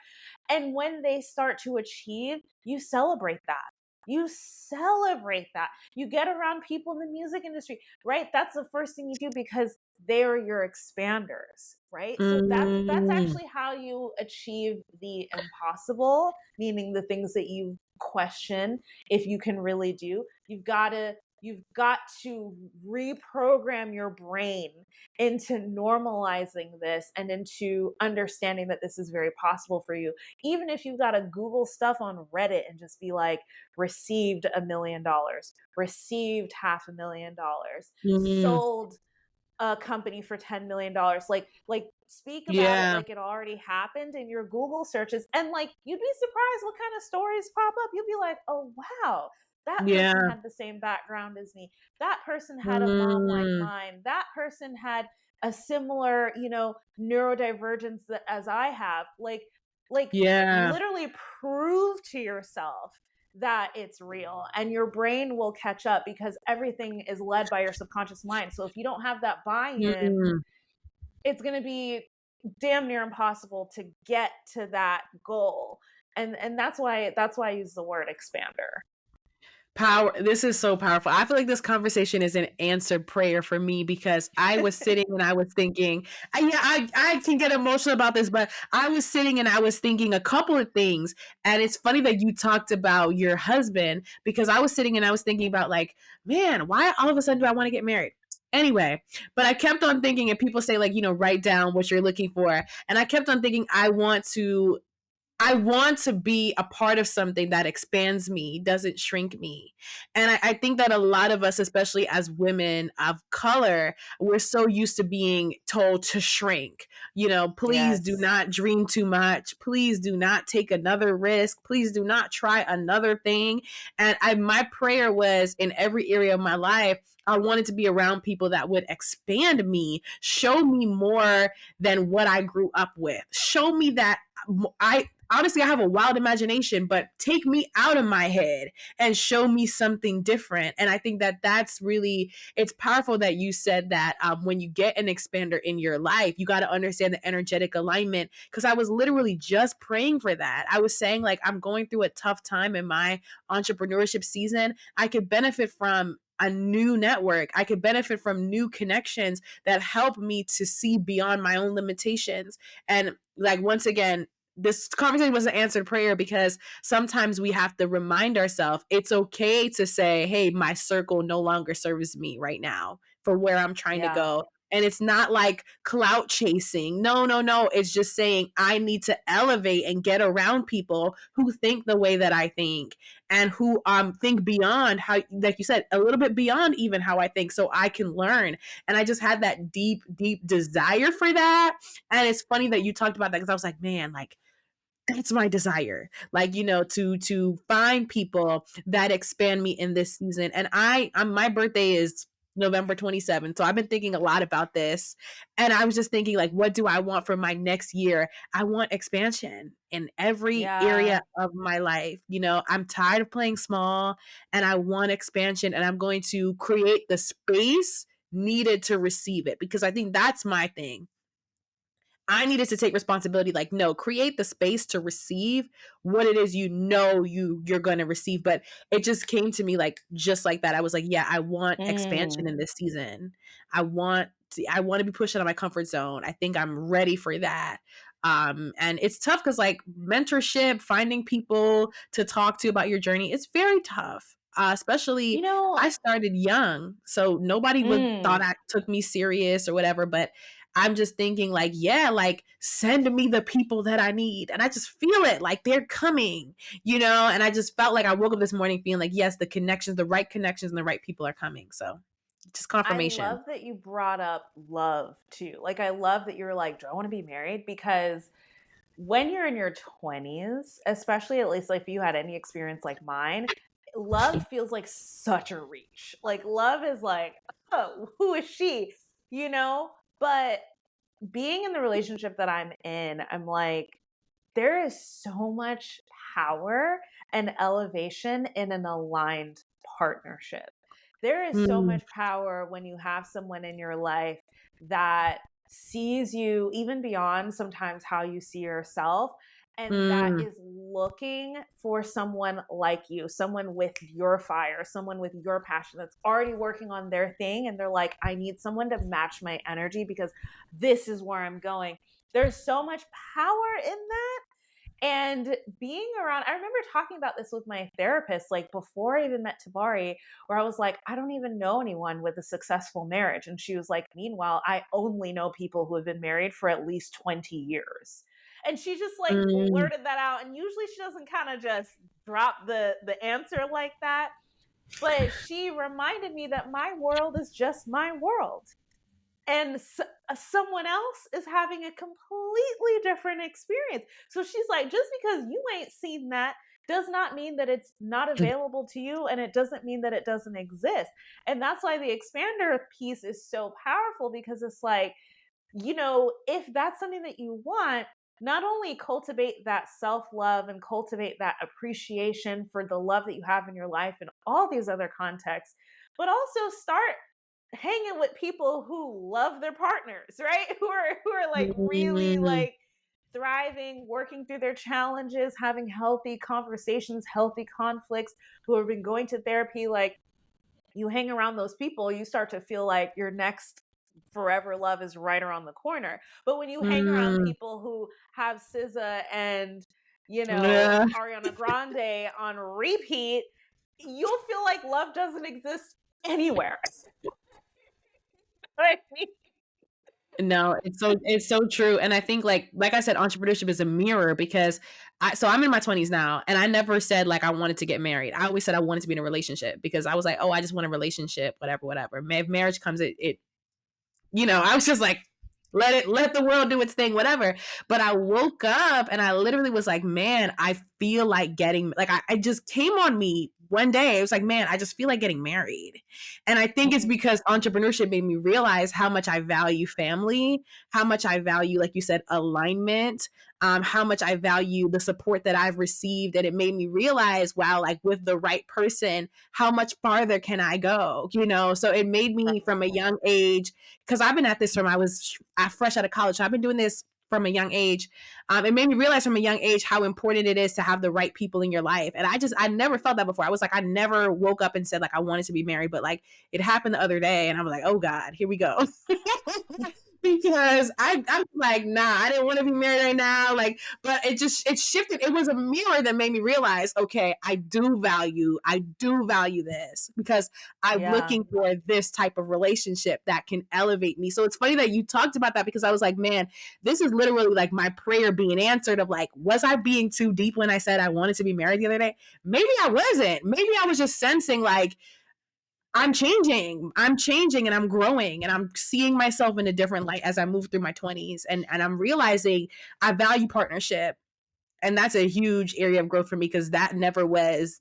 And when they start to achieve, you celebrate that. You celebrate that. You get around people in the music industry, right? That's the first thing you do because they're your expanders, right? So that's actually how you achieve the impossible, meaning the things that you question if you can really do. You've got to reprogram your brain into normalizing this and into understanding that this is very possible for you. Even if you've got to Google stuff on Reddit and just be like, received $1 million, received $500,000, sold a company for $10 million. Like speak about it like it already happened in your Google searches. And like, you'd be surprised what kind of stories pop up. You'll be like, oh, wow, that person had the same background as me. That person had a mom like mine. That person had a similar, you know, neurodivergence as I have. Like literally prove to yourself that it's real, and your brain will catch up because everything is led by your subconscious mind. So if you don't have that buy-in, it's going to be damn near impossible to get to that goal. And that's why I use the word expander. Power. This is so powerful. I feel like this conversation is an answered prayer for me, because I was sitting and I was thinking, I can get emotional about this, but I was sitting and I was thinking a couple of things. And it's funny that you talked about your husband, because I was sitting and I was thinking about like, man, why all of a sudden do I want to get married? Anyway, but I kept on thinking, and people say like, you know, write down what you're looking for. And I kept on thinking, I want to I want to be a part of something that expands me, doesn't shrink me. And I think that a lot of us, especially as women of color, we're so used to being told to shrink. You know, please do Yes. not dream too much. Please do not take another risk. Please do not try another thing. And my prayer was in every area of my life, I wanted to be around people that would expand me, show me more than what I grew up with, show me that I honestly, I have a wild imagination, but take me out of my head and show me something different. And I think that that's really, it's powerful that you said that when you get an expander in your life, you got to understand the energetic alignment. Because I was literally just praying for that. I was saying, like, I'm going through a tough time in my entrepreneurship season. I could benefit from a new network. I could benefit from new connections that help me to see beyond my own limitations. And like, once again, this conversation was an answered prayer because sometimes we have to remind ourselves it's okay to say, hey, my circle no longer serves me right now for where I'm trying to Yeah. go. And it's not like clout chasing. No, no, no. It's just saying I need to elevate and get around people who think the way that I think and who think beyond how, like you said, a little bit beyond even how I think so I can learn. And I just had that deep, deep desire for that. And it's funny that you talked about that because I was like, man, like that's my desire, like, you know, to find people that expand me in this season. And I'm my birthday is November 27th, so I've been thinking a lot about this. And I was just thinking, like, what do I want for my next year? I want expansion in every area Yeah. of my life. You know, I'm tired of playing small, and I want expansion, and I'm going to create the space needed to receive it, because I think that's my thing. I needed to take responsibility, like, no, create the space to receive what it is, you know, you're going to receive. But it just came to me like just like that. I was like, yeah, I want expansion Mm. in this season. I want to be pushed out of my comfort zone. I think I'm ready for that. And it's tough because like mentorship, finding people to talk to about your journey, it's very tough. You Especially know, I started young, so nobody would thought mm, I took me serious or whatever. But I'm just thinking like, yeah, like send me the people that I need. And I just feel it like they're coming, you know? And I just felt like I woke up this morning feeling like, yes, the right connections and the right people are coming. So just I confirmation. love that you brought up love too. Like, I love that you're like, do I want to be married? Because when you're in your 20s, especially at least like if you had any experience like mine, love feels like such a reach. Like, love is like, oh, who is she? You know? But being in the relationship that I'm in, I'm like, there is so much power and elevation in an aligned partnership. There is so Mm, much power when you have someone in your life that sees you even beyond sometimes how you see yourself, and that mm, is looking for someone like you, someone with your fire, someone with your passion that's already working on their thing. And they're like, I need someone to match my energy because this is where I'm going. There's so much power in that. And being around, I remember talking about this with my therapist, like before I even met Tabari, where I was like, I don't even know anyone with a successful marriage. And she was like, meanwhile, I only know people who have been married for at least 20 years. And she just like mm, blurted that out. And usually she doesn't kind of just drop the answer like that. But she reminded me that my world is just my world, and someone else is having a completely different experience. So she's like, just because you ain't seen that does not mean that it's not available to you, and it doesn't mean that it doesn't exist. And that's why the expander piece is so powerful, because it's like, you know, if that's something that you want, not only cultivate that self love and cultivate that appreciation for the love that you have in your life and all these other contexts, but also start hanging with people who love their partners, right? Who are like really mm, like thriving, working through their challenges, having healthy conversations, healthy conflicts, who have been going to therapy. Like, you hang around those people, you start to feel like your next forever love is right around the corner. But when you hang around mm. people who have SZA and, you know, Yeah. Ariana Grande on repeat, you'll feel like love doesn't exist anywhere. Right? No, it's so true. And I think like I said, entrepreneurship is a mirror because I'm in my 20s now and I never said like I wanted to get married. I always said I wanted to be in a relationship because I was like, oh, I just want a relationship, whatever, whatever. If marriage comes, I was just like, let the world do its thing, whatever. But I woke up and I literally was like, man, I feel like getting like I just came on me one day. It was like, man, I just feel like getting married. And I think it's Mhm. because entrepreneurship made me realize how much I value family, how much I value, like you said, alignment, how much I value the support that I've received. And it made me realize, wow, like with the right person, how much farther can I go? So it made me from a young age, because I've been at this from I was fresh out of college. So I've been doing this from a young age. It made me realize from a young age how important it is to have the right people in your life. And I never felt that before. I was like, I never woke up and said like I wanted to be married, but like it happened the other day, and I was like, oh God, here we go. Because I'm like, nah, I didn't want to be married right now. Like, but it shifted. It was a mirror that made me realize, okay, I do value this because I'm Yeah. looking for this type of relationship that can elevate me. So it's funny that you talked about that because I was like, man, this is literally like my prayer being answered of like, was I being too deep when I said I wanted to be married the other day? Maybe I wasn't. Maybe I was just sensing like, I'm changing and I'm growing and I'm seeing myself in a different light as I move through my 20s. And I'm realizing I value partnership. And that's a huge area of growth for me because that never was.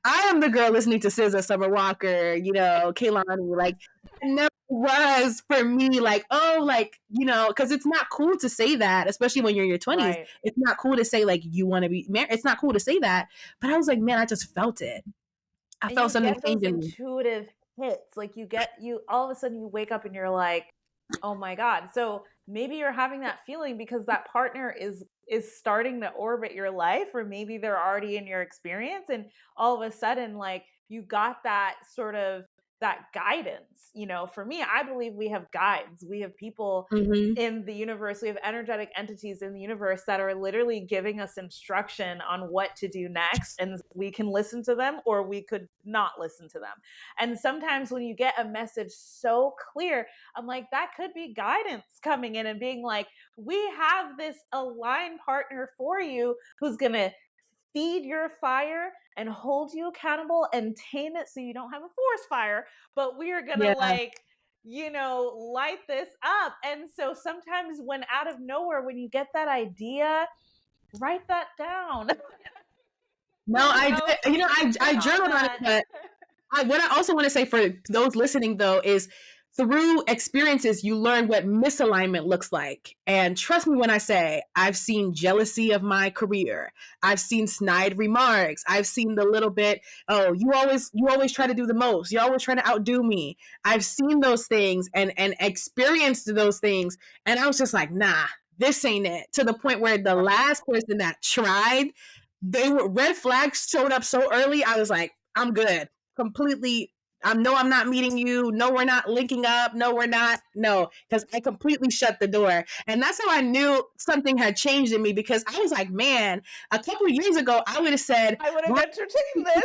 I am the girl listening to SZA, Summer Walker, Kaylani. Like, it never was for me, like, oh, like, because it's not cool to say that, especially when you're in your 20s. Right. It's not cool to say, like, you want to be married. It's not cool to say that. But I was like, man, I just felt it. I And felt you something get change those in me. intuitive hits. Like you all of a sudden you wake up and you're like, "Oh my God." So maybe you're having that feeling because that partner is starting to orbit your life, or maybe they're already in your experience, and all of a sudden like you got that sort of that guidance. For me, I believe we have guides. We have people Hmm. in the universe. We have energetic entities in the universe that are literally giving us instruction on what to do next. And we can listen to them or we could not listen to them. And sometimes when you get a message so clear, I'm like, that could be guidance coming in and being like, we have this aligned partner for you who's going to feed your fire and hold you accountable and tame it so you don't have a forest fire. But we are going to Yeah. light this up. And so sometimes when out of nowhere, when you get that idea, write that down, No, I did. I sit on journaled on it, that. but what I also want to say for those listening though is through experiences you learn what misalignment looks like. And trust me when I say I've seen jealousy of my career. I've seen snide remarks. I've seen the little bit, oh, you always try to do the most. You're always trying to outdo me. I've seen those things and experienced those things. And I was just like, nah, this ain't it. To the point where the last person that tried, red flags showed up so early. I was like, I'm good. Completely. No, I'm not meeting you. No, we're not linking up. No, we're not. No, because I completely shut the door. And that's how I knew something had changed in me because I was like, man, a couple of years ago, I would have said, I would have why entertained this.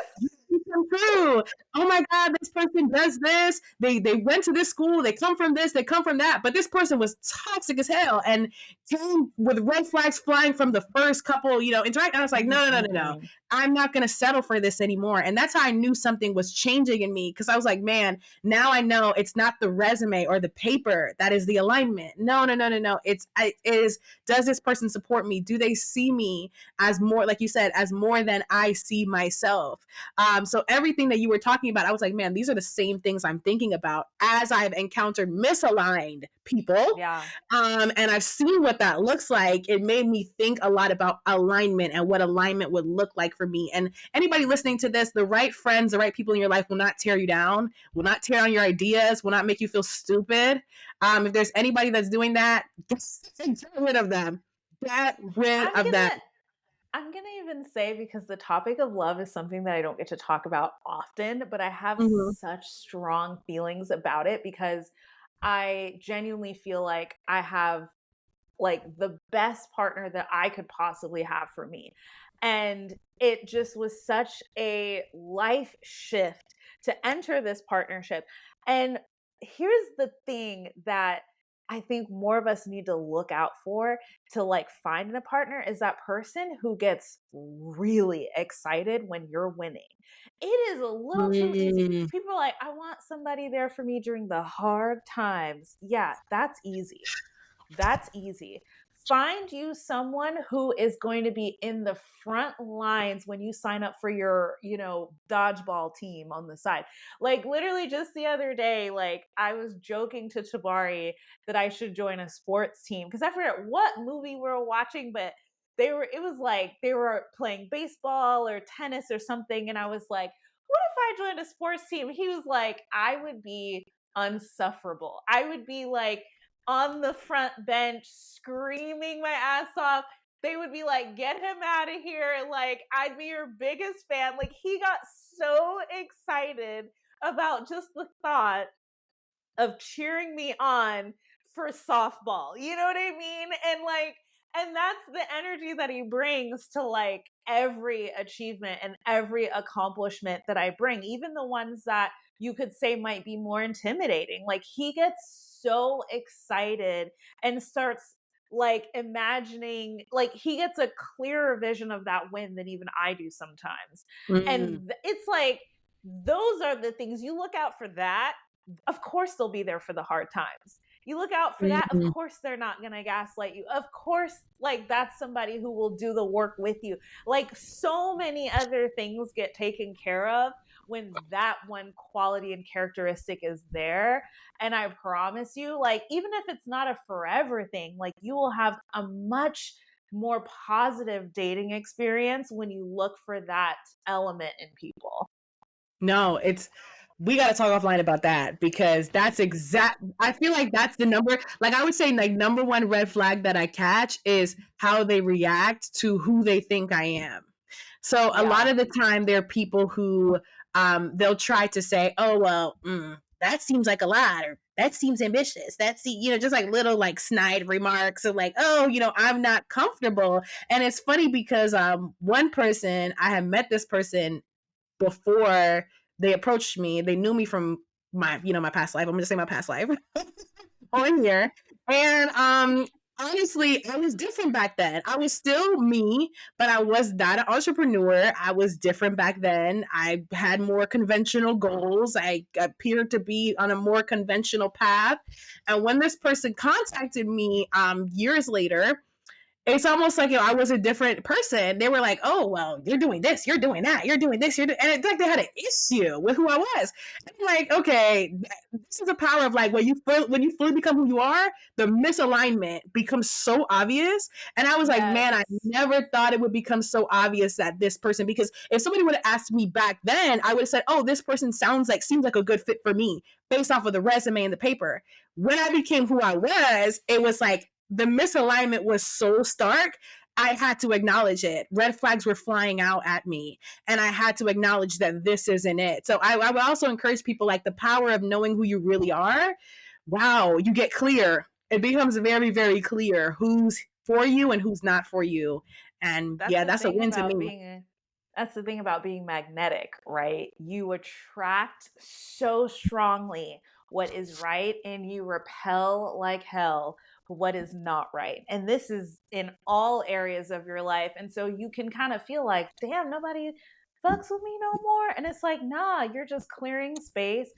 come through? Oh my God, this person does this. They went to this school. They come from this. They come from that. But this person was toxic as hell and came with red flags flying from the first couple, interact. I was like, no, no, no, no, no. Mm-hmm. I'm not going to settle for this anymore. And that's how I knew something was changing in me because I was like, man, now I know it's not the resume or the paper that is the alignment. No, no, no, no, no. It is, does this person support me? Do they see me as more, like you said, as more than I see myself? So everything that you were talking about, I was like, man, these are the same things I'm thinking about as I've encountered misaligned people. Yeah. And I've seen what that looks like. It made me think a lot about alignment and what alignment would look like for me. And anybody listening to this, the right friends, the right people in your life will not tear you down, will not tear down your ideas, will not make you feel stupid. If there's anybody that's doing that, get rid of them. Get rid I'm of them. gonna I'm gonna even say, because the topic of love is something that I don't get to talk about often, but I have Mhm. such strong feelings about it because I genuinely feel like I have like the best partner that I could possibly have for me. And it just was such a life shift to enter this partnership. And here's the thing that I think more of us need to look out for to like find in a partner is that person who gets really excited when you're winning. It is a little too easy. Mm, People are like, I want somebody there for me during the hard times. Yeah, that's easy. That's easy. Find you someone who is going to be in the front lines when you sign up for your, dodgeball team on the side. Like literally just the other day, like I was joking to Tabari that I should join a sports team because I forget what movie we were watching, but it was like they were playing baseball or tennis or something. And I was like, what if I joined a sports team? He was like, I would be unsufferable. I would be like, on the front bench screaming my ass off. They would be like, get him out of here. Like, I'd be your biggest fan. Like, he got so excited about just the thought of cheering me on for softball. You know what I mean? And that's the energy that he brings to like every achievement and every accomplishment that I bring, even the ones that you could say might be more intimidating. Like he gets so excited and starts like imagining, like he gets a clearer vision of that win than even I do sometimes. mm, And it's like, those are the things you look out for that. Of course they'll be there for the hard times. You look out for that, of mm. course they're not going to gaslight you. Of course, like that's somebody who will do the work with you. Like so many other things get taken care of when that one quality and characteristic is there. And I promise you, like even if it's not a forever thing, like you will have a much more positive dating experience when you look for that element in people. No, we got to talk offline about that because I feel like that's the number, like I would say like number one red flag that I catch is how they react to who they think I am. So a lot Yeah. of the time there are people who they'll try to say, oh, well, that seems like a lot, or that seems ambitious. That's, just like little like snide remarks of like, oh, I'm not comfortable. And it's funny because one person, I had met this person before they approached me. They knew me from my past life. I'm gonna say my past life on here. And honestly, I was different back then. I was still me, but I was not an entrepreneur. I was different back then. I had more conventional goals. I appeared to be on a more conventional path. And when this person contacted me years later, it's almost like I was a different person. They were like, "Oh, well, you're doing this, you're doing that, you're doing this, and it's like they had an issue with who I was." I'm like, okay, this is the power of like when you fully become who you are, the misalignment becomes so obvious. And I was like, man, I Yes. never thought it would become so obvious that this person. Because if somebody would have asked me back then, I would have said, "Oh, this person seems like a good fit for me," based off of the resume and the paper. When I became who I was, it was like the misalignment was so stark. I had to acknowledge it. Red flags were flying out at me, and I had to acknowledge that this isn't it. So I would also encourage people like the power of knowing who you really are. Wow, you get clear. It becomes very, very clear who's for you and who's not for you. And That's yeah, the that's a thing win to about me. being that's the thing about being magnetic, right? You attract so strongly what is right and you repel like hell what is not right. And this is in all areas of your life. And so you can kind of feel like, damn, nobody fucks with me no more. And it's like, nah, you're just clearing space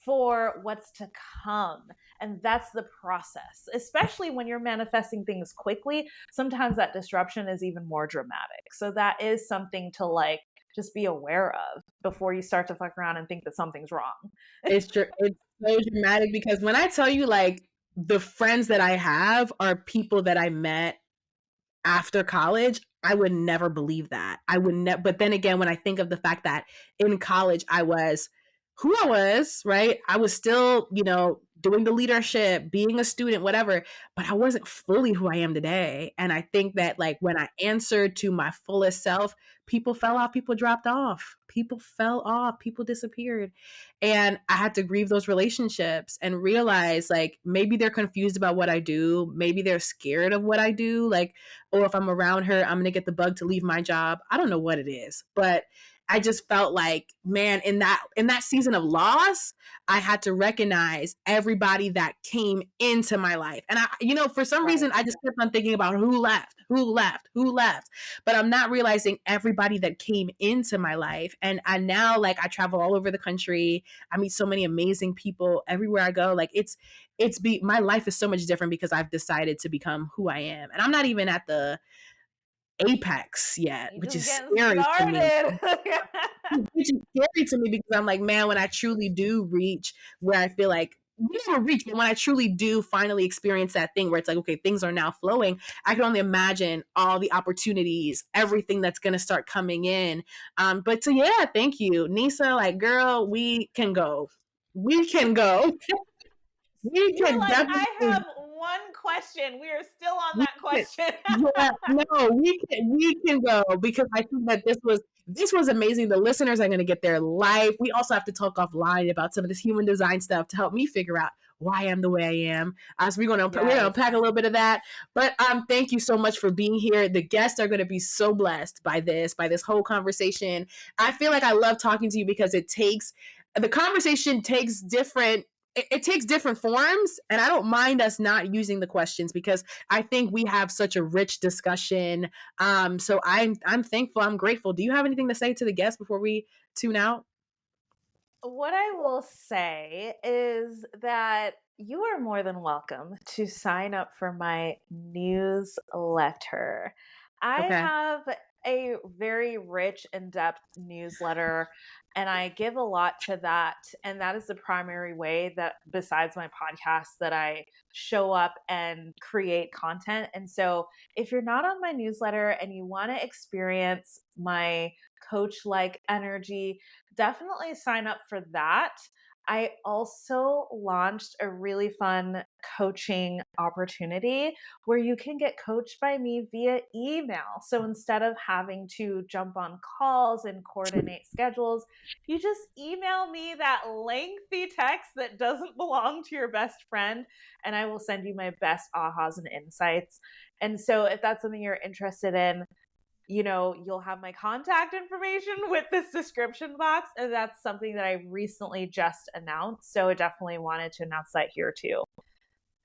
for what's to come. And that's the process, especially when you're manifesting things quickly. Sometimes that disruption is even more dramatic. So that is something to like just be aware of before you start to fuck around and think that something's wrong. It's true. It's so dramatic because when I tell you, like, the friends that I have are people that I met after college, I would never believe that. I would never. But then again, when I think of the fact that in college I was who I was, right? I was still, doing the leadership, being a student, whatever, but I wasn't fully who I am today. And I think that, like, when I answered to my fullest self, people fell off, people dropped off, people fell off, people disappeared. And I had to grieve those relationships and realize, like, maybe they're confused about what I do. Maybe they're scared of what I do. Like, or if I'm around her, I'm going to get the bug to leave my job. I don't know what it is, but I just felt like, man, in that season of loss, I had to recognize everybody that came into my life. And for some Right. reason, I just kept on thinking about who left, who left, who left. But I'm not realizing everybody that came into my life. And I now, like, I travel all over the country. I meet so many amazing people everywhere I go. Like, my life is so much different because I've decided to become who I am. And I'm not even at the apex yet, You which just is getting scary to me. started. Which is scary to me because I'm like, man, when I truly do reach where I feel like we never reach, but when I truly do finally experience that thing where it's like, okay, things are now flowing, I can only imagine all the opportunities, everything that's gonna start coming in. But so yeah, thank you, Neysa. Like, girl, we can go. We can go. We You were can like, I definitely have one question. We are still on we that can, question. yeah, no, we can go because I think that this was amazing. The listeners are going to get their life. We also have to talk offline about some of this human design stuff to help me figure out why I'm the way I am. As we're going to Yes. unpack a little bit of that. But thank you so much for being here. The guests are going to be so blessed by this whole conversation. I feel like I love talking to you because the conversation takes different. It takes different forms, and I don't mind us not using the questions because I think we have such a rich discussion. So I'm thankful. I'm grateful. Do you have anything to say to the guests before we tune out? What I will say is that you are more than welcome to sign up for my newsletter. I Okay. have a very rich, in depth newsletter, and I give a lot to that. And that is the primary way that, besides my podcast, that I show up and create content. And so, if you're not on my newsletter and you want to experience my coach like energy, definitely sign up for that. I also launched a really fun coaching opportunity where you can get coached by me via email. So instead of having to jump on calls and coordinate schedules, you just email me that lengthy text that doesn't belong to your best friend, and I will send you my best ahas and insights. And so if that's something you're interested in, you'll have my contact information with this description box. And that's something that I recently just announced. So I definitely wanted to announce that here too.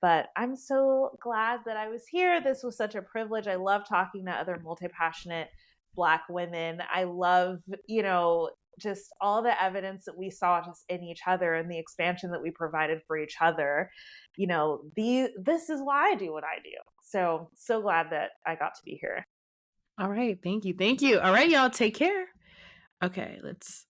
But I'm so glad that I was here. This was such a privilege. I love talking to other multi-passionate Black women. I love, just all the evidence that we saw just in each other and the expansion that we provided for each other. This is why I do what I do. So glad that I got to be here. All right. Thank you. Thank you. All right, y'all. Take care. Okay. Let's